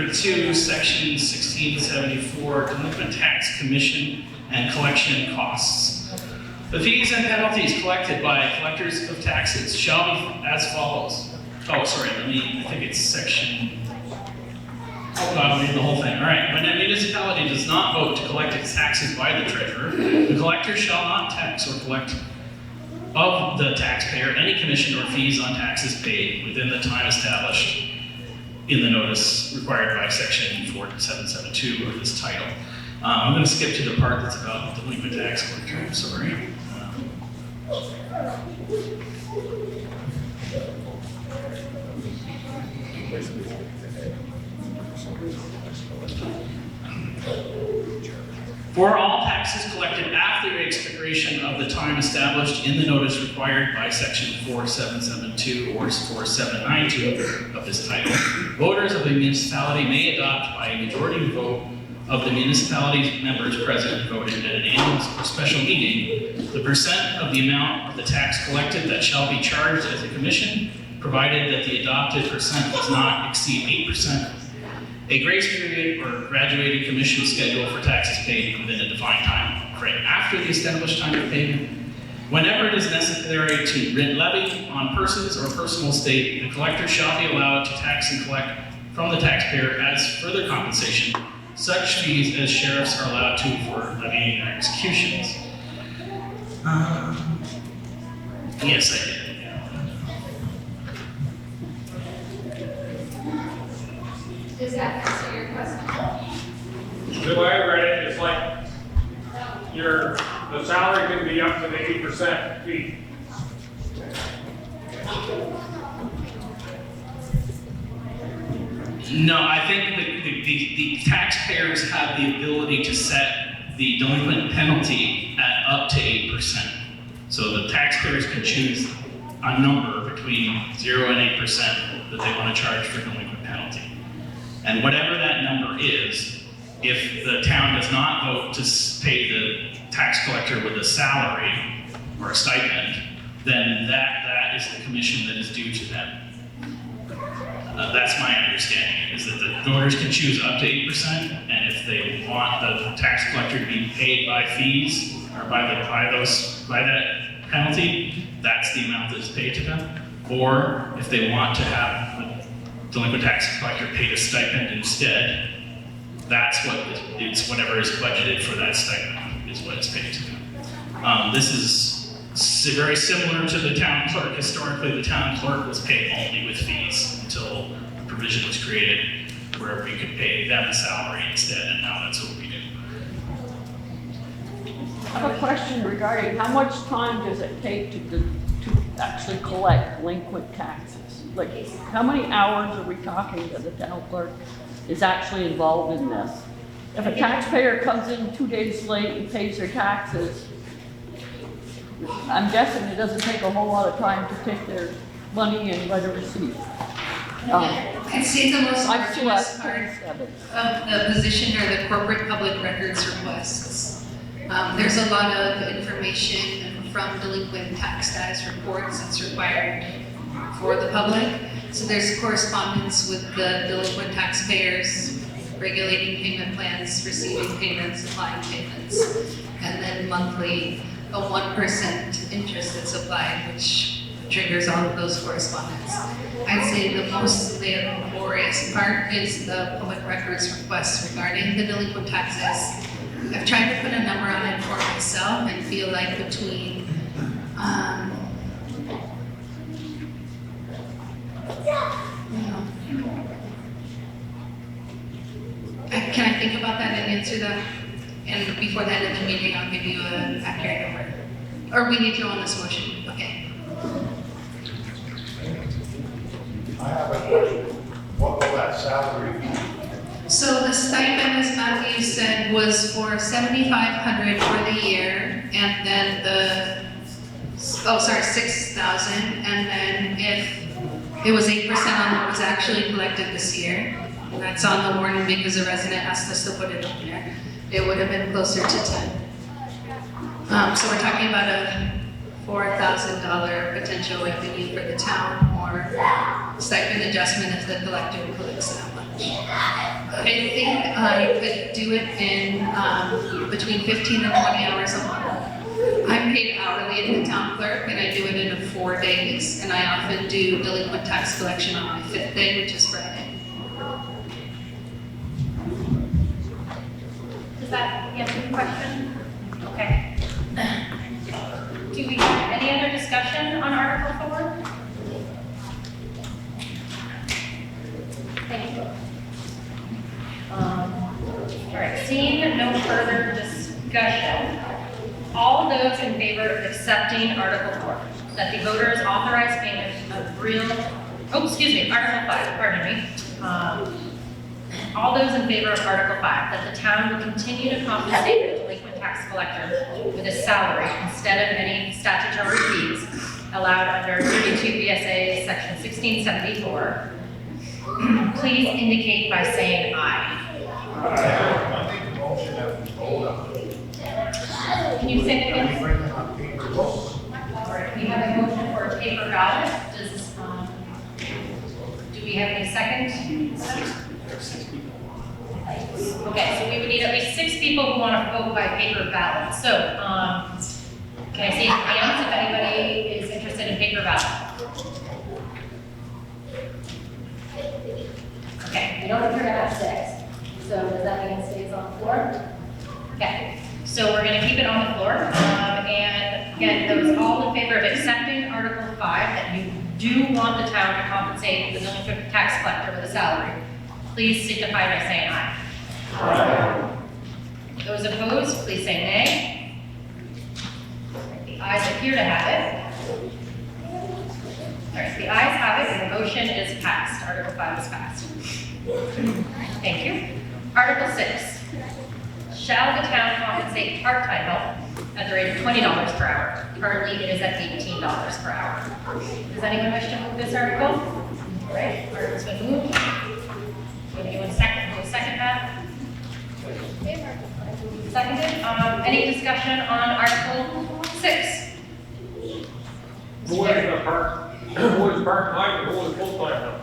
32, section 1674, delinquent tax commission and collection costs. The fees and penalties collected by collectors of taxes shall be as follows. Oh, sorry, I think it's section, I'll read the whole thing. All right, when a municipality does not vote to collect its taxes by the treasurer, the collector shall not tax or collect of the taxpayer any commission or fees on taxes paid within the time established in the notice required by section 4772 of this title. I'm going to skip to the part that's about delinquent tax collector, I'm sorry. For all taxes collected after the expiration of the time established in the notice required by section 4772 or 4792 of this title, voters of a municipality may adopt by a majority vote of the municipality's members present voted at an annual or special meeting the percent of the amount of the tax collected that shall be charged as a commission, provided that the adopted percent does not exceed 8%. A grace period or graduated commission schedule for taxes paid within a defined time frame after the established time of payment. Whenever it is necessary to levy on persons or personal estate, the collector shall be allowed to tax and collect from the taxpayer as further compensation such fees as sheriffs are allowed to for levying their executions. Yes, I did. Does that answer your question? The way I read it, it's like the salary can be up to the 8% fee. No, I think the taxpayers have the ability to set the delinquent penalty at up to 8%. So the taxpayers can choose a number between 0 and 8% that they want to charge for delinquent penalty. And whatever that number is, if the town does not vote to pay the tax collector with a salary or a stipend, then that is the commission that is due to them. That's my understanding, is that the voters can choose up to 8%, and if they want the tax collector to be paid by fees or by that penalty, that's the amount that is paid to them. Or if they want to have the delinquent tax collector paid a stipend instead, that's what it's whatever is budgeted for that stipend is what is paid to them. This is very similar to the town clerk. Historically, the town clerk was paid only with fees until the provision was created where we could pay them a salary instead, and now that's what we do. I have a question regarding how much time does it take to actually collect delinquent taxes? Like, how many hours are we talking that the town clerk is actually involved in this? If a taxpayer comes in 2 days late and pays their taxes, I'm guessing it doesn't take a whole lot of time to take their money and write a receipt. I'd say the most I've still arduous asked part 27. of the position are the corporate public records requests. There's a lot of information from delinquent tax status reports that's required for the public. So there's correspondence with the delinquent taxpayers, regulating payment plans, receiving payments, applying payments, and then monthly, a 1% interest that's applied, which triggers all of those correspondence. I'd say the most laborious part is the public records requests regarding the delinquent taxes. I've tried to put a number on it for myself and feel like between, can I think about that and answer that? And before the end of the meeting, I'll give you an accurate number. Or we need to on this motion, okay. I have a question. What will that salary be? So the stipend, as Matthew said, was for $7,500 for the year, and then $6,000, and then if it was 8% on what was actually collected this year, and that's on the warning because the resident asked us to put it up there, it would have been closer to 10. So we're talking about a $4,000 potential revenue for the town, or stipend adjustment if the collector collects that one. I think I could do it in between 15 and 20 hours a month. I'm paid hourly as the town clerk, and I do it in 4 days, and I often do delinquent tax collection on my 5th day, which is Friday. Does that answer your question? Okay. Do we have any other discussion on Article 4? Thank you. All right, seeing no further discussion, all those in favor of accepting Article 4, that the voters authorize payment of Article 5, pardon me. All those in favor of Article 5, that the town will continue to compensate the delinquent tax collector with a salary instead of any statutory fees allowed under 32 VSA Section 1674, please indicate by saying aye. I make a motion that we vote on it. Can you say it Can we again? bring it on paper vote? All right, we have a motion for a paper ballot. Do we have any second? Okay, so we would need at least 6 people who want to vote by paper ballot. So, can I see hands if anybody is interested in paper ballot? Okay, we don't appear to have 6. So does that mean it stays on the floor? Okay, so we're going to keep it on the floor. And again, those all in favor of accepting Article 5, that you do want the town to compensate the delinquent tax collector with a salary, please signify by saying aye. Aye. Those opposed, please say nay. The ayes appear to have it. All right, the ayes have it, and the motion is passed. Article 5 is passed. Thank you. Article 6. Shall the town compensate part-time help at the rate of $20 per hour? Currently, it is at $18 per hour. Does anyone wish to move this article? All right, article's been moved. Would anyone second that? Seconded. Any discussion on Article 6? Who is part-time and who is full-time now?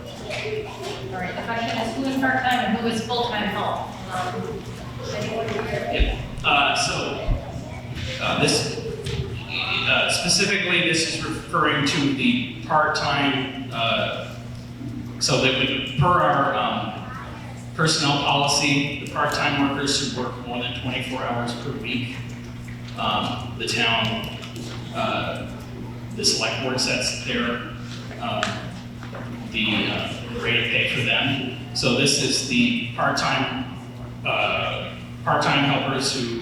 All right, the question is who is part-time and who is full-time help? Anyone here? This, specifically, this is referring to the part-time, so that per our personnel policy, the part-time workers who work more than 24 hours per week, the town, the select board sets their, the rate of pay for them. So this is the part-time helpers who,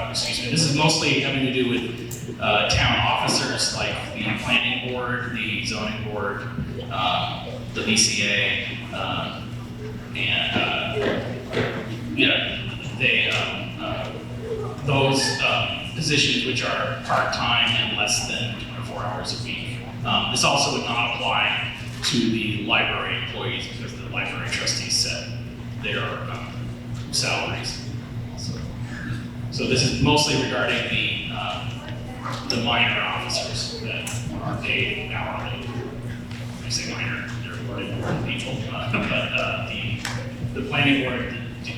this is mostly having to do with town officers like the planning board, the zoning board, the VCA, those positions which are part-time and less than 24 hours a week. This also would not apply to the library employees because the library trustees set their salaries. So this is mostly regarding the minor officers that are paid hourly. When I say minor, they're really important people, but the planning board, the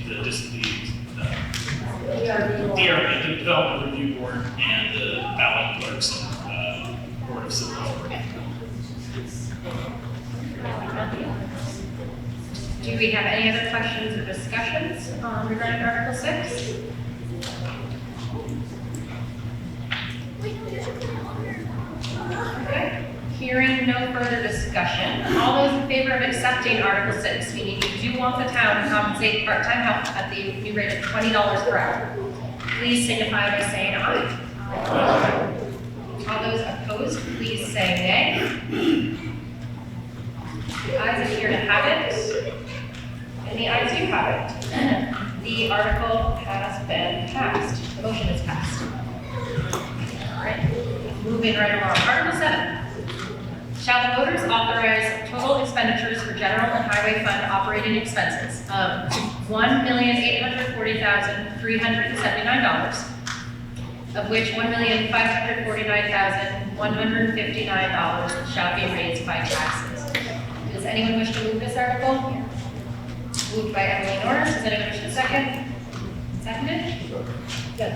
development review board, and the ballot clerks and board of civil authority. Do we have any other questions or discussions regarding Article 6? Okay. Hearing no further discussion, all those in favor of accepting Article 6, meaning you do want the town to compensate part-time help at the new rate of $20 per hour, please signify by saying aye. All those opposed, please say nay. The ayes appear to have it, and the ayes do have it. The article has been passed. The motion is passed. All right, moving right along. Article 7. Shall the voters authorize total expenditures for general and highway fund operating expenses of $1,840,379, of which $1,549,159 shall be raised by taxes? Does anyone wish to move this article? Moved by Emily Norris, is anyone wish to second? Seconded? Good.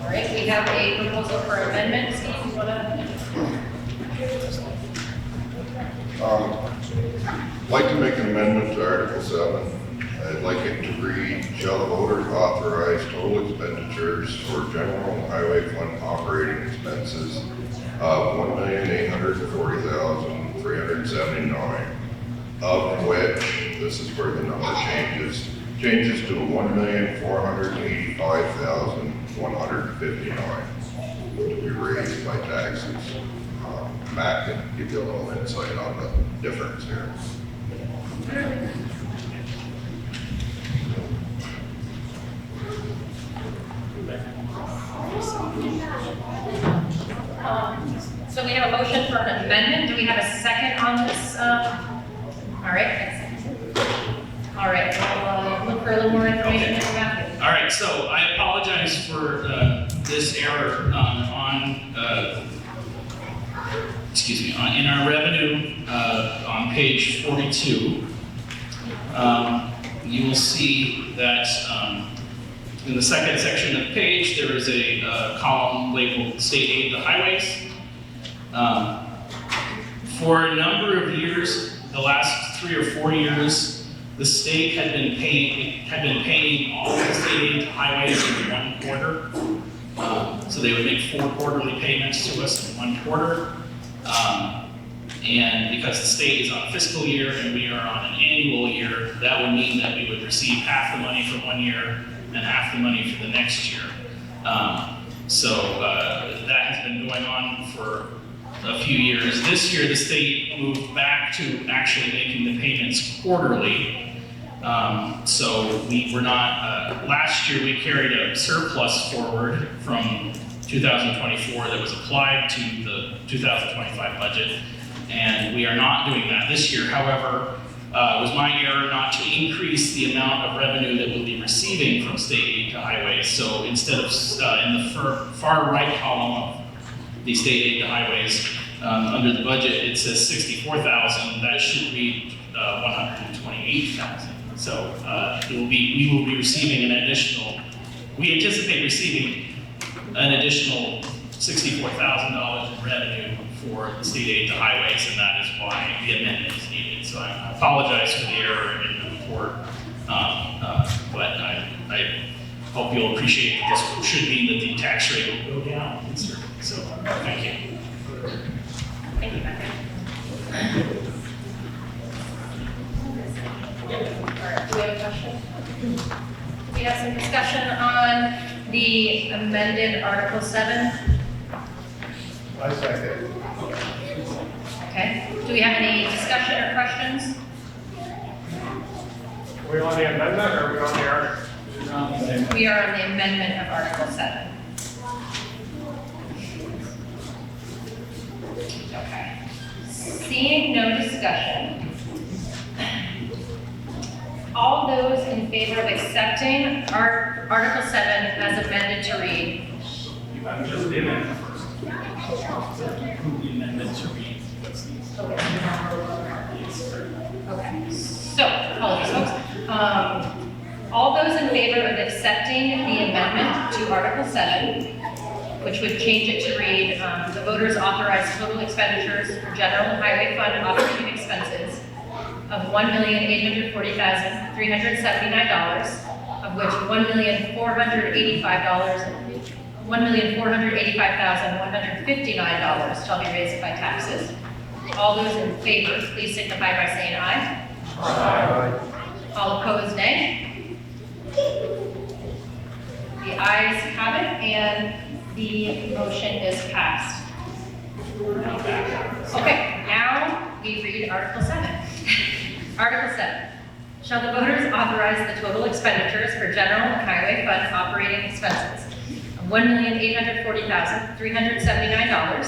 All right, we have a proposal for amendment. Steve, you wanna? I'd like to make an amendment to Article 7. I'd like it to read, shall the voters authorize total expenditures for general and highway fund operating expenses of $1,840,379, of which, this is where the number changes to $1,485,159 to be raised by taxes. Matt can give you a little insight on the difference here. So we have a motion for an amendment. Do we have a second on this? All right. All right, we'll look for a little more information in Matthew. All right, so I apologize for this error in our revenue on page 42. You will see that in the second section of the page, there is a column labeled State Aid to Highways. For a number of years, the last 3 or 4 years, the state had been paying all the state aid to highways in 1 quarter. So they would make 4 quarterly payments to us in 1 quarter. And because the state is on a fiscal year and we are on an annual year, that would mean that we would receive half the money for 1 year and half the money for the next year. That has been going on for a few years. This year, the state moved back to actually making the payments quarterly. So we were not, last year we carried a surplus forward from 2024 that was applied to the 2025 budget, and we are not doing that this year. However, it was my error not to increase the amount of revenue that we'll be receiving from state aid to highways. So instead of in the far right column of the state aid to highways, under the budget, it says 64,000. That should read 128,000. So we will be receiving an additional. We anticipate receiving an additional $64,000 in revenue for the state aid to highways, and that is why the amendment is needed. So I apologize for the error in the report, but I hope you'll appreciate that this should mean that the tax rate will go down. So thank you. Thank you, Becca. All right, do we have a question? We have some discussion on the amended Article 7. I second. Okay, do we have any discussion or questions? Are we on the amendment or are we on the article? We are on the amendment of Article 7. Okay. Seeing no discussion, all those in favor of accepting Article 7 as amended to read? You have just the amendment first. The amendment to read. Okay, so, apologies folks. All those in favor of accepting the amendment to Article 7, which would change it to read, the voters authorize total expenditures for general and highway fund operating expenses of $1,840,379, of which $1,485,159 shall be raised by taxes. All those in favor, please signify by saying aye. Aye. All opposed, nay. The ayes have it, and the motion is passed. Okay, now we read Article 7. Article 7. Shall the voters authorize the total expenditures for general and highway fund operating expenses of $1,840,379,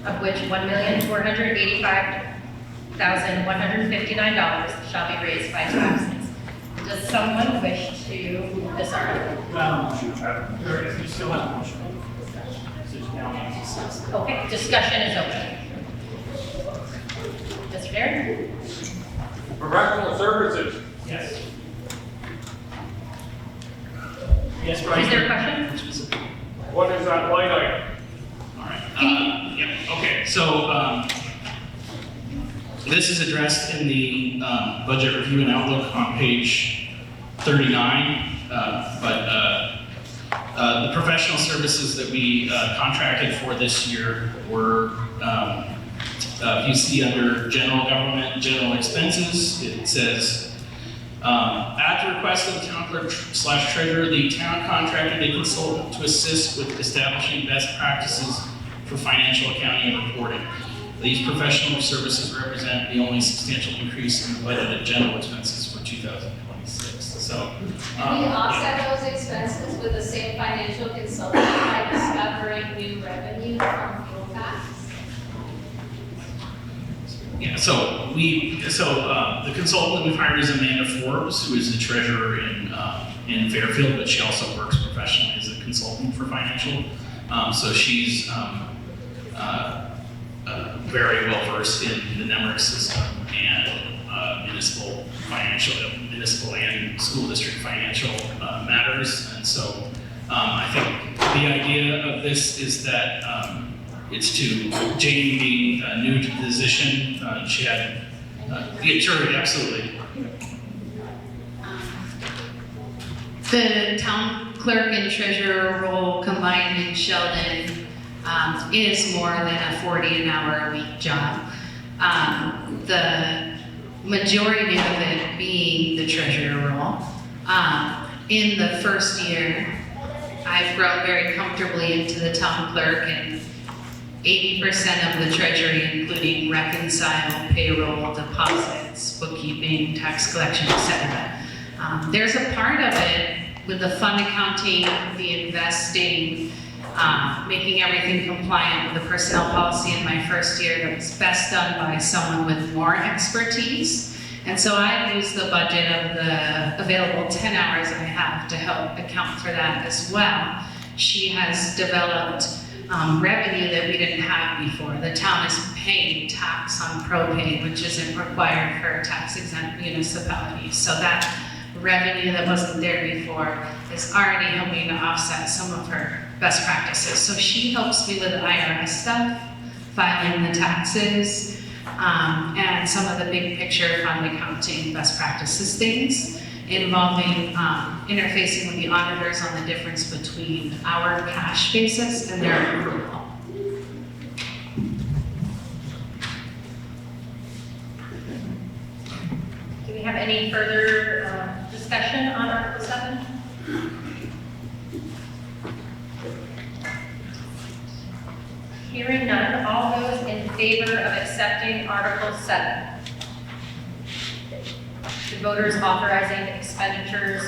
of which $1,485,159 shall be raised by taxes. Does someone wish to move this article? You still have a motion. Okay, discussion is open. Mr. Darren? Professional services, Yes. Yes, Brian? Is there a question? what is that line item? All right. Yeah, okay, so, this is addressed in the, budget review and outlook on page 39. The professional services that we, contracted for this year were, you see under general government, general expenses, it says, at the request of the town clerk / treasurer, the town contracted a consultant to assist with establishing best practices for financial accounting and reporting. These professional services represent the only substantial increase in the budgeted general expenses for 2026. So, And we offset those expenses with the same financial consultant by discovering new revenue from fuel tax. yeah, so the consultant we've hired is Amanda Forbes, who is the treasurer in Fairfield, but she also works professionally as a consultant for financial. So she's very well versed in the NEMRIC system and municipal and school district financial matters. And so I think the idea of this is that it's to Jane being new to the position. She had, yeah, sure, absolutely. The town clerk and treasurer role combined in Sheldon is more than a 40 an hour a week job. The majority of it being the treasurer role. In the first year, I've grown very comfortably into the town clerk, and 80% of the treasury, including reconcile, payroll, deposits, bookkeeping, tax collection, etc. There's a part of it with the fund accounting, the investing, making everything compliant with the personnel policy in my first year that was best done by someone with more expertise. And so I use the budget of the available 10 hours I have to help account for that as well. She has developed revenue that we didn't have before. The town is paying tax on propane, which isn't required for tax-exempt municipalities. So that revenue that wasn't there before is already helping to offset some of her best practices. So she helps me with the IRS stuff, filing the taxes, and some of the big picture fund accounting best practices things involving interfacing with the auditors on the difference between our cash basis and their accrual. Do we have any further discussion on Article 7? Hearing none, all those in favor of accepting Article 7? The voters authorizing expenditures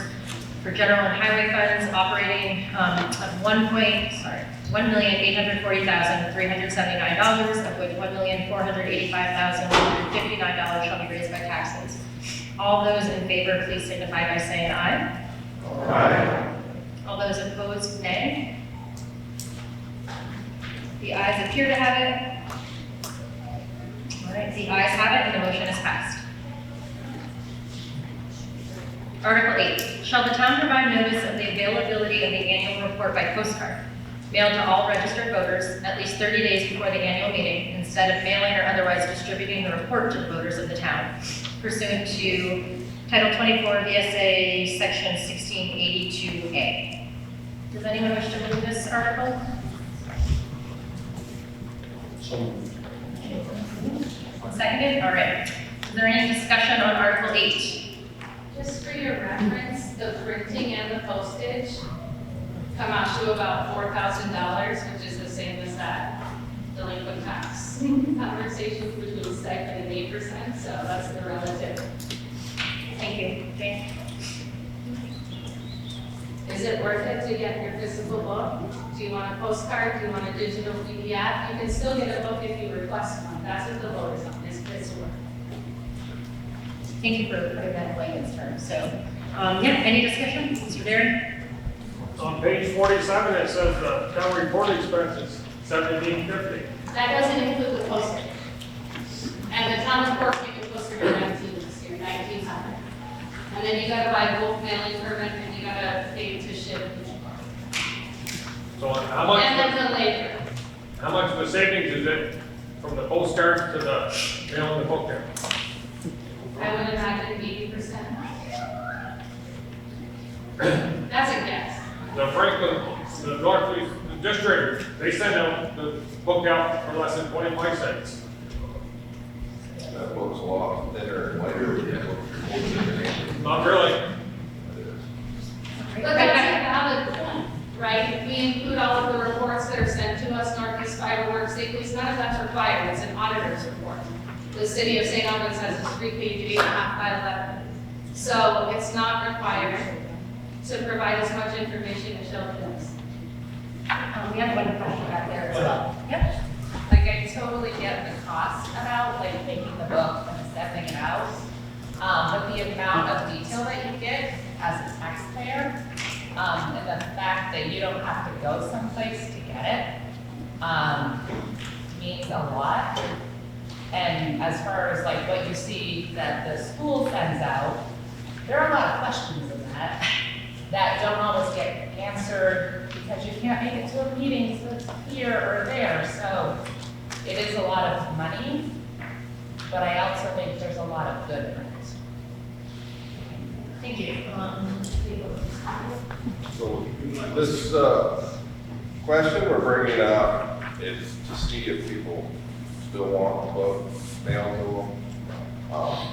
for general and highway funds operating of $1,840,379, of which $1,485,159 shall be raised by taxes. All those in favor, please signify by saying aye. Aye. All those opposed, nay. The ayes appear to have it. All right, the ayes have it, and the motion is passed. Article 8, shall the town provide notice of the availability of the annual report by postcard, mailed to all registered voters at least 30 days before the annual meeting, instead of mailing or otherwise distributing the report to the voters of the town, pursuant to Title 24 VSA Section 1682A. Does anyone wish to move this article? Seconded? All right. Is there any discussion on Article 8? Just for your reference, the printing and the postage come out to about $4,000, which is the same as that delinquent tax conversation between 7 and 8%, so that's the relative. Thank you. Jane? Is it worth it to get your physical book? Do you want a postcard? Do you want a digital PDF? You can still get a book if you request one. That's what the vote is on, is physical. Thank you for putting that in layman's terms. So, yeah, any discussion? Mr. Darren? On page 47, it says the town report expenses, $17.50. That doesn't include the postage. And the town report, we can post for 19 this year. And then you gotta buy a bulk mailing permit, and you gotta pay to ship. So And then the labor. how much of the savings is it from the postcard to the mail and the book there? I would imagine 80%. That's a guess. The Franklin, the Northeast District, they send out the book out for less than 25 cents. That book's a lot thinner and lighter than the book you're holding in your hand. Not really. But that's a valid point, right? We include all of the reports that are sent to us, Northeast Fireworks, Safely's, none of that's required, it's an auditor's report. The city of St. Albans has a 3-page, 8.5 by 11. So it's not required to provide as much information as Sheldon does. We have one question back there as well. Yep. Like, I totally get the cost about, like, making the book and sending it out. But the amount of detail that you get as a taxpayer, and the fact that you don't have to go someplace to get it, means a lot. And as far as like what you see that the school sends out, there are a lot of questions in that that don't always get answered because you can't make it to a meeting, so it's here or there. So it is a lot of money, but I also think there's a lot of good in it. Thank you. So this question we're bringing up is to see if people still want the book mailed to them.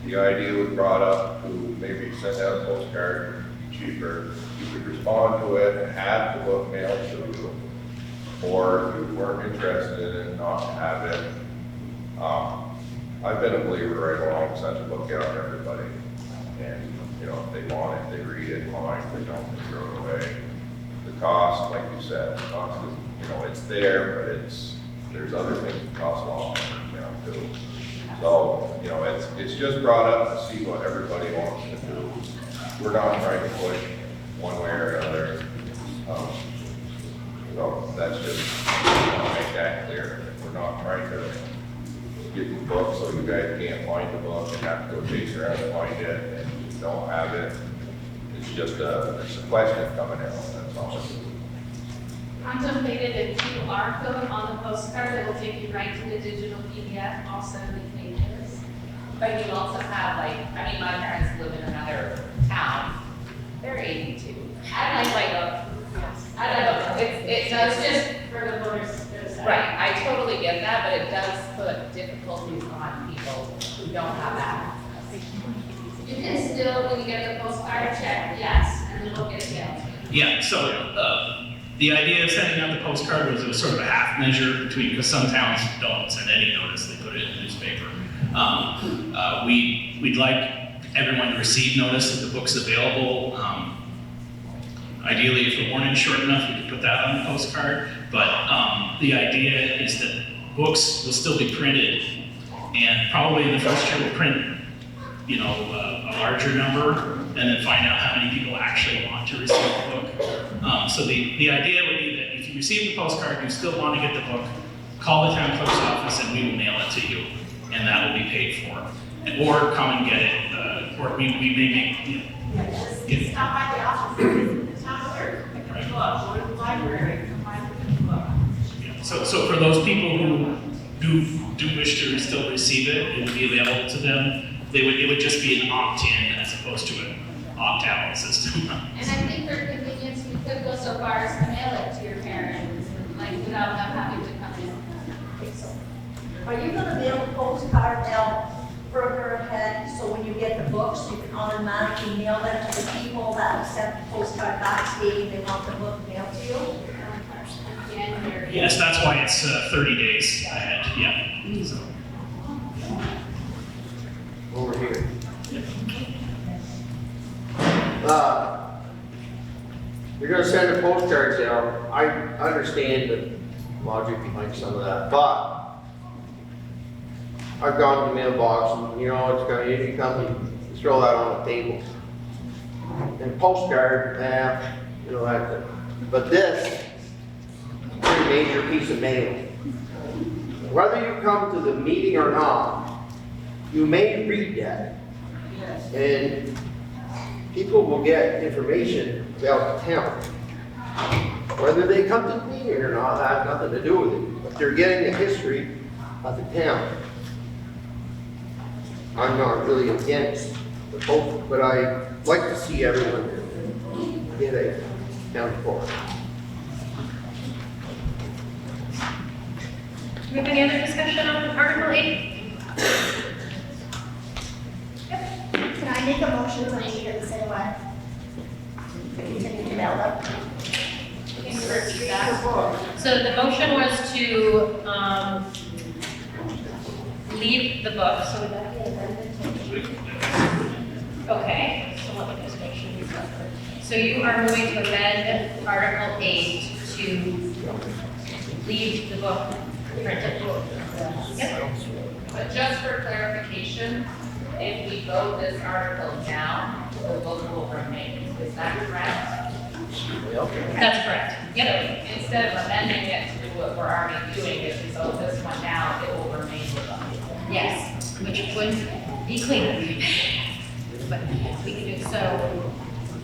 The idea was brought up to maybe send out a postcard, cheaper. You could respond to it and have the book mailed to you. Or if you weren't interested in it, not have it. I've been a believer right along, send the book out to everybody. And, you know, if they want it, they read it, fine, if they don't, they throw it away. The cost, like you said, the cost is, you know, it's there, but there's other things that cost a lot more, you know, too. So, you know, it's just brought up to see what everybody wants to do. We're not trying to push one way or another. So that's just, I want to make that clear. We're not trying to get the book so you guys can't find the book and have to go chase around and find it and you don't have it. It's just it's a question coming out, that's all. Contemplated a QR code on the postcard that will take you right to the digital PDF, all 70 pages. But you also have like, I mean, my parents live in another town. They're 82. I don't know, it does just, for the voters to decide. right, I totally get that, but it does put difficulties on people who don't have that. You can still, when you get the postcard, check yes, and then we'll get it mailed. Yeah, so the idea of sending out the postcard was it was sort of a half measure between, because some towns don't send any notice, they put it in the newspaper. We'd like everyone to receive notice that the book's available. Ideally, if the warning is short enough, we could put that on the postcard. But the idea is that books will still be printed, and probably in the first year we'll print, you know, a larger number, and then find out how many people actually want to receive the book. So the idea would be that if you receive the postcard, you still want to get the book, call the town clerk's office, and we will mail it to you, and that will be paid for. Or come and get it, or we may make, you know, Stop by the office, the town clerk, pick up the book, go to the library, come by and pick the book. yeah. So for those people who do wish to still receive it, it would be available to them. It would just be an opt-in as opposed to an opt-out system. And I think for convenience, we could go so far as to mail it to your parents, like without them having to come in. Are you gonna mail the postcard now further ahead, so when you get the books, you can automatically mail them to the people that have sent the postcard back stating they want the book mailed to you? January. Yes, that's why it's 30 days ahead, yeah. So, Over here. You're gonna send the postcards out. I understand the logic behind some of that, but I've gone to the mailbox and, you know, it's gonna, you come, you throw that on the table. And postcard, you know, that's it. But this is a pretty major piece of mail. Whether you come to the meeting or not, you may read that. And people will get information about the town. Whether they come to the meeting or not, that has nothing to do with it, but they're getting the history of the town. I'm not really against the vote, but I like to see everyone get a town report. Do we have any other discussion on Article 8? Can I make a motion to leave it the same way? Continue to mail them? Can you repeat that? So the motion was to leave the book, so would that be amended? Okay, so let me just make sure we've got that. So you are moving to amend Article 8 to leave the book printed. Yep. But just for clarification, if we vote this article down, the vote will remain. Is that correct? That's correct. Yep. So instead of amending it to do what we're already doing, if we vote this one down, it will remain with us. Yes, which would be cleaner. But we can do so.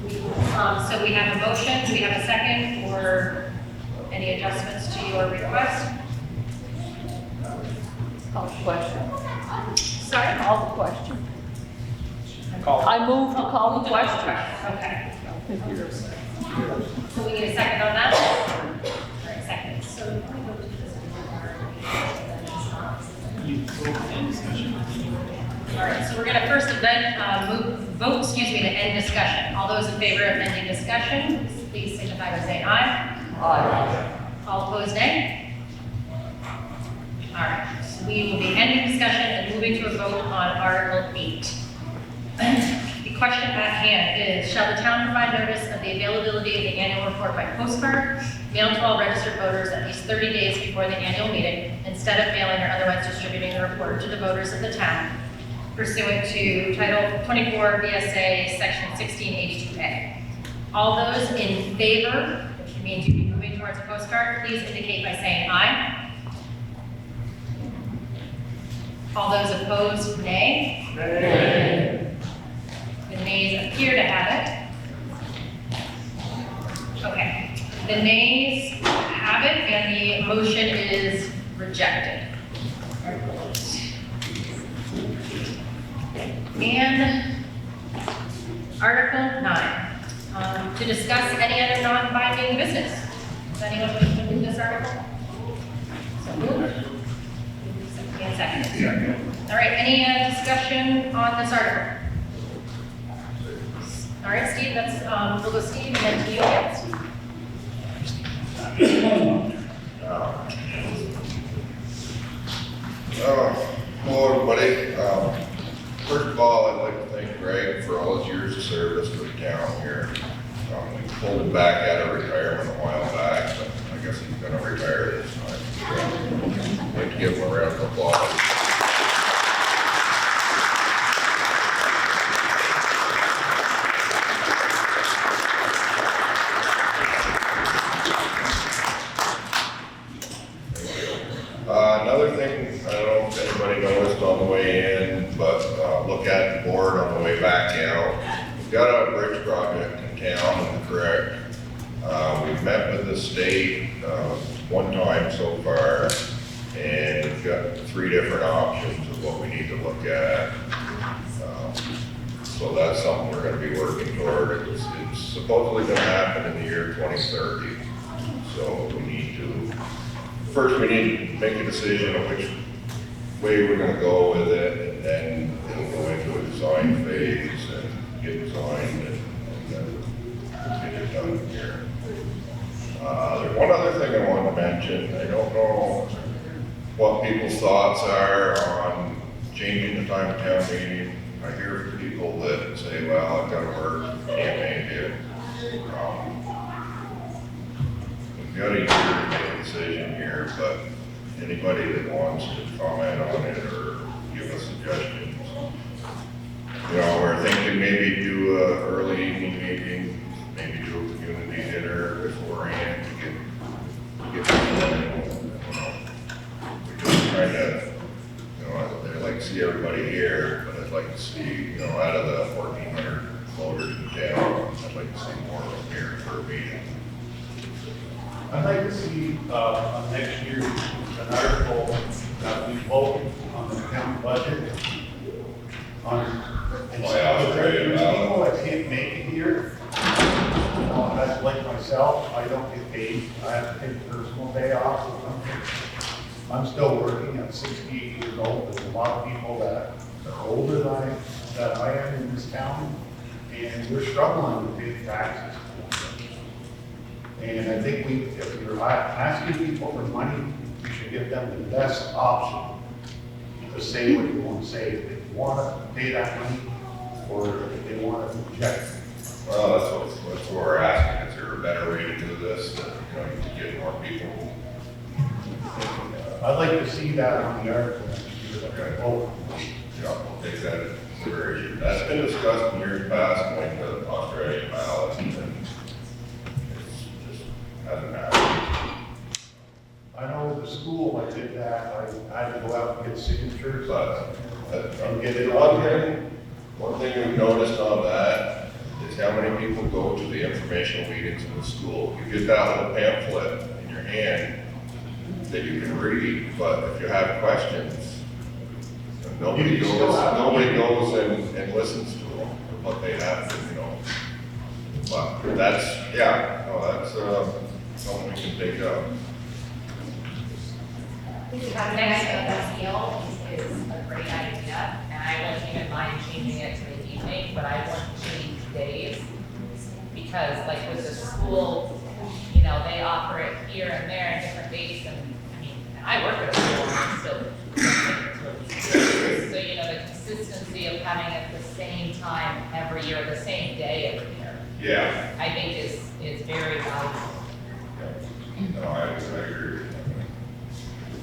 So we have a motion. Do we have a second or any adjustments to your request? Call the question. Sorry? Call the question. I move to call the question. Okay. Computers. So we need a second on that? All right, second. So all right, so we're going to first vote to end discussion. All those in favor of ending discussion, please signify by saying aye. Aye. All opposed, nay? All right, so we will be ending discussion and moving to a vote on Article 8. The question at hand is, shall the town provide notice of the availability of the annual report by postcard, mailed to all registered voters at least 30 days before the annual meeting, instead of mailing or otherwise distributing the report to the voters of the town, pursuant to Title 24 VSA Section 1682A. All those in favor, which means you'd be moving towards a postcard, please indicate by saying aye. All those opposed, nay. Nay. The nays appear to have it. Okay, the nays have it and the motion is rejected. And Article 9, to discuss any other non-binding business. Does anyone wish to move this article? So moved. And seconded. All right, any discussion on this article? All right, Steve, we'll go Steve and then to you again. Hello, everybody. First of all, I'd like to thank Greg for all his years of service to the town here. We pulled him back out of retirement a while back, but I guess he's gonna retire this time. I'd like to give him a round of applause. Another thing, I don't know if anybody noticed on the way in, but look at the board on the way back out. We've got a bridge project in town, correct? We've met with the state one time so far, and we've got 3 different options of what we need to look at. So that's something we're gonna be working toward. It's supposedly gonna happen in the year 2030. So we need to, first we need to make a decision on which way we're gonna go with it, and then it'll go into a design phase and get designed and then get it done here. There's one other thing I wanted to mention. I don't know what people's thoughts are on changing the time of town meeting. I hear from people that say, well, I've got to work, can't make it. We've got a year to make a decision here, but anybody that wants to comment on it or give us suggestions. You know, we're thinking maybe do a early evening meeting, maybe do a community dinner beforehand to get people in. You know, we're just trying to, you know, I'd like to see everybody here, but I'd like to see, you know, out of the 1,400 voters in town, meeting. I'd like to see, on next year, an article that we vote on the town budget. And Oh, yeah, so there's right, people that can't make it here. That's like myself, I don't get paid, I have to take a personal day off. I'm still working at 68 years old, there's a lot of people that are older than I am in this town, and we're struggling to pay the taxes. And I think if you're asking people for money, we should give them the best option to say what you want to say, if they want to pay that money, or if they want to reject it. Well, that's what we're asking, is there a better way to do this, that, to get more people? I'd like to see that on the article next year. Okay. Oh, Yeah, we'll take that into consideration. That's been discussed in years past, going to Australia ballot, and it's just hasn't happened. I know the school, I did that, I had to go out and get signatures, But, and get it one on there. thing we've noticed on that is how many people go to the informational meetings in the school. You get that little pamphlet in your hand that you can read, but if you have questions, nobody goes and listens to them, what they have to, But that's, that's something we can take up. Next appeal is a great idea, and I wouldn't even mind changing it to the evening, but I wouldn't change days. Because like with the school, they offer it here and there in different days, and I work at a school and I'm still so the consistency of having it the same time every year, the same day every year. Yeah. I think is very valuable. No, I agree.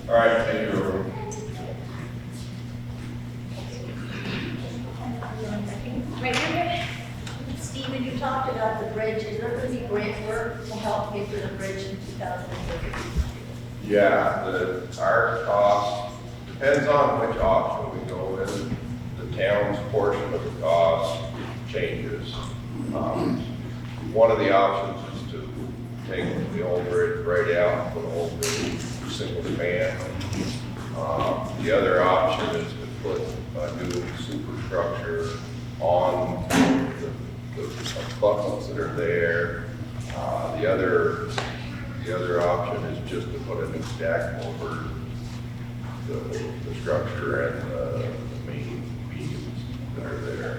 All right, thank you, everyone. Right here. Stephen, you talked about the bridge, is there going to be grant work to help pay for the bridge in 2030? Yeah, our cost, depends on which option we go with. The town's portion of the cost changes. One of the options is to take the old bridge right out and put a whole new single span. The other option is to put a new superstructure on the buckles that are there. The other option is just to put a new stack over the structure and the main beams that are there.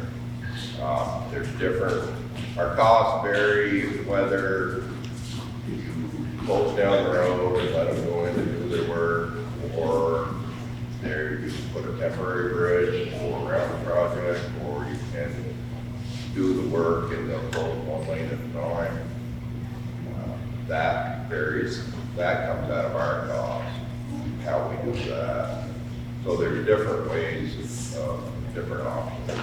There's different, our costs vary whether you close down the road and let them go in and do their work, or there you can put a temporary bridge around the project, or you can do the work and they'll close one lane at a time. That varies, that comes out of our cost, how we do that. So there's different ways, different options.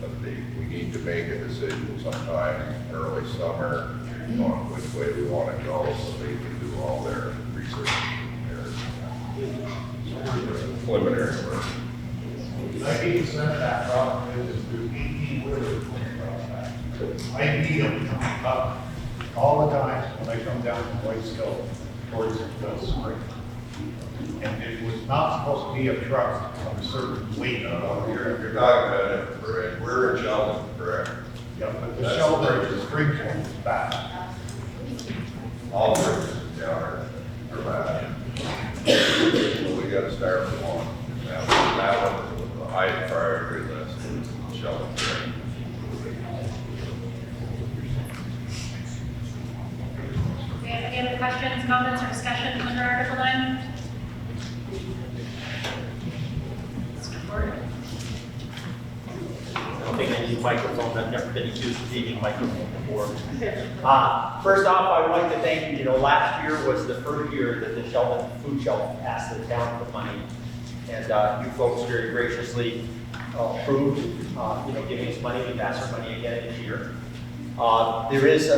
But we need to make a decision sometime early summer on which way we want to go, so they can do all their research, their preliminary work. 90% of that problem is through P.E.G. I need them coming up all the time when I come down from White Hill towards the spring. And it was not supposed to be a truck of a certain weight. You're talking about it, correct? We're in Sheldon, correct? Yeah, but the Sheldon, the spring one is back. All bridges down are bad. So we gotta start with one. Now, that one was the high priority list, Sheldon. Do you have any other questions, comments, or discussion under Article 9? Mr. Gordon. I don't think I need a microphone, I've never been accused of needing a microphone before. First off, I would like to thank you, last year was the first year that the Sheldon Food Shelf asked the town for money. And you folks very graciously approved, giving us money, we've asked for money again this year. There is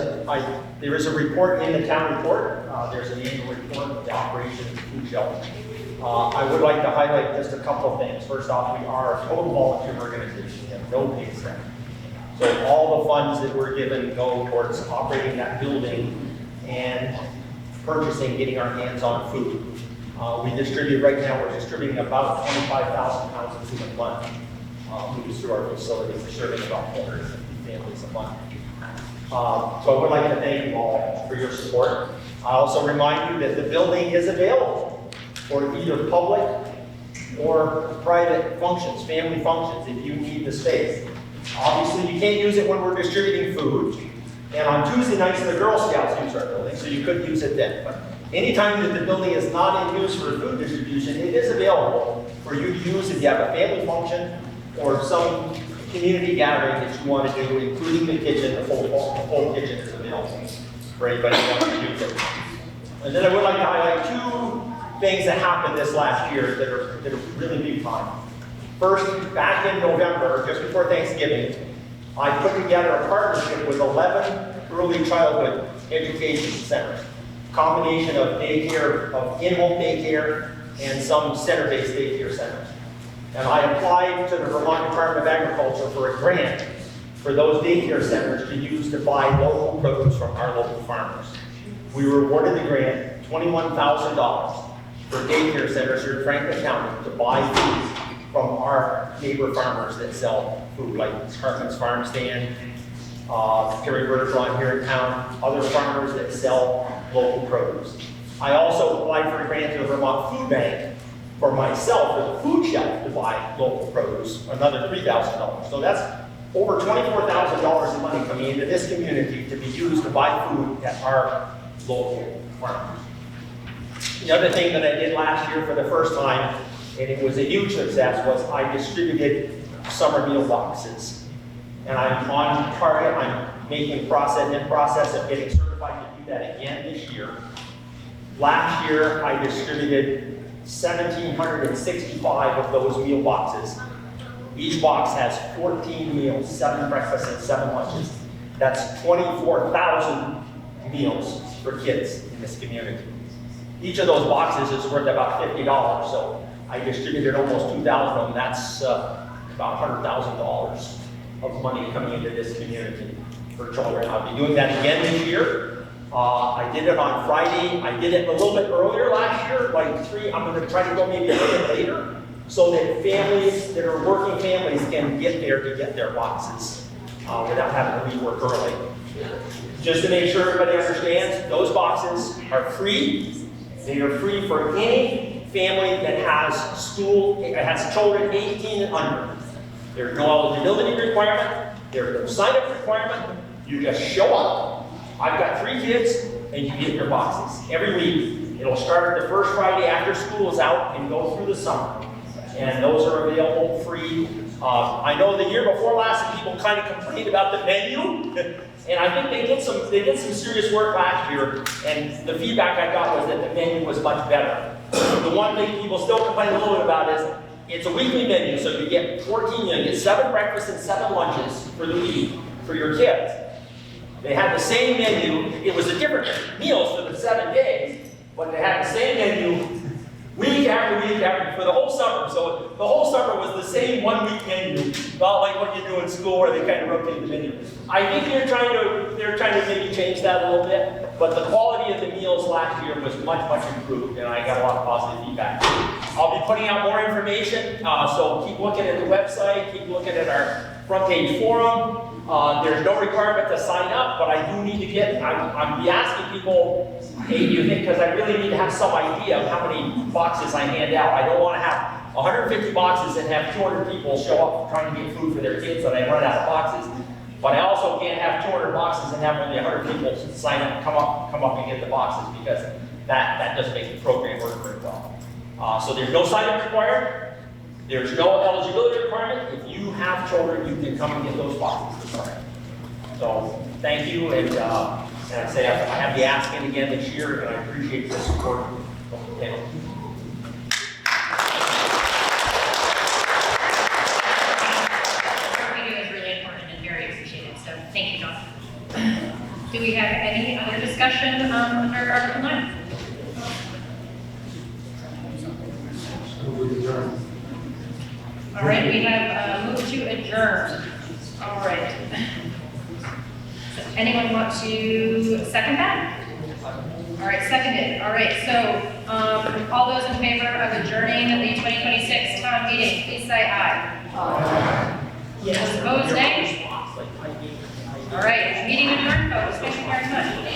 a report in the town report. There's an annual report of the operation of the food shelf. I would like to highlight just a couple of things. First off, we are a total volunteer organization. We have no paid staff. So all the funds that we're given go towards operating that building and purchasing, getting our hands on food. We distribute, right now, we're distributing about 25,000 pounds of food a month. Moves through our facility, we're serving about 450 families a month. So I would like to thank you all for your support. I also remind you that the building is available for either public or private functions, family functions, if you need the space. Obviously, you can't use it when we're distributing food. And on Tuesday nights, the Girl Scouts use our building, so you could use it then. But anytime that the building is not in use for food distribution, it is available for you to use if you have a family function or some community gathering that you want to do, including the kitchen. The whole kitchen is available for anybody who wants to use it. And then I would like to highlight two things that happened this last year that are really big time. First, back in November, just before Thanksgiving, I put together a partnership with 11 early childhood education centers. Combination of daycare, of in-home daycare, and some center-based daycare centers. And I applied to the Vermont Department of Agriculture for a grant for those daycare centers to use to buy local produce from our local farmers. We were awarded the grant, $21,000 for daycare centers here in Franklin County to buy food from our neighbor farmers that sell food, like Hartman's Farm Stand, Terry Bergeron here in town, other farmers that sell local produce. I also applied for a grant to the Vermont Food Bank for myself, for the food shelf, to buy local produce, another $3,000. So that's over $24,000 in money coming into this community to be used to buy food at our local farmers. The other thing that I did last year for the first time, and it was a huge success, was I distributed summer meal boxes. And I'm on target, I'm making process of getting certified to do that again this year. Last year, I distributed 1,765 of those meal boxes. Each box has 14 meals, 7 breakfasts and 7 lunches. That's 24,000 meals for kids in this community. Each of those boxes is worth about $50, so I distributed almost 2,000 of them. That's about $100,000 of money coming into this community for children. I'll be doing that again this year. I did it on Friday. I did it a little bit earlier last year, like 3. I'm going to try to go maybe a little bit later so that families that are working families can get there to get their boxes without having to leave work early. Just to make sure everybody understands, those boxes are free. They are free for any family that has children 18 and under. There's no eligibility requirement. There's no sign-up requirement. You just show up. I've got 3 kids, and you get your boxes every week. It'll start the first Friday after school is out and go through the summer. And those are available free. I know the year before last, people kind of complained about the menu. And I think they did some serious work last year. And the feedback I got was that the menu was much better. The one thing people still complain a little bit about is it's a weekly menu. So you get 14, you get 7 breakfasts and 7 lunches for the week for your kids. They had the same menu. It was a different meals for the 7 days, but they had the same menu week after week for the whole summer. So the whole summer was the same 1-week menu, not like what you do in school where they kind of rotate the menu. I think they're trying to maybe change that a little bit, but the quality of the meals last year was much improved, and I got a lot of positive feedback. I'll be putting out more information, so keep looking at the website, keep looking at our front page forum. There's no requirement to sign up, but I do need to get, I'm be asking people, hey, do you think, because I really need to have some idea of how many boxes I hand out. I don't want to have 150 boxes and have 200 people show up trying to get food for their kids and I run out of boxes. But I also can't have 200 boxes and have only 100 people sign up, come up and get the boxes, because that doesn't make the program work very well. So there's no sign-up required. There's no eligibility requirement. If you have children, you can come and get those boxes. So thank you, and I say I have the asking again this year, and I appreciate the support of the panel. What we do is really important and very appreciated, so thank you, John. Do we have any other discussion under Article 9? All right, we have moved to adjourn. All right. Anyone want to second that? All right, seconded. All right, so all those in favor of adjourning the 2026 town meeting, please say aye. Those opposed, nay? All right, meeting adjourned, folks. Thank you very much.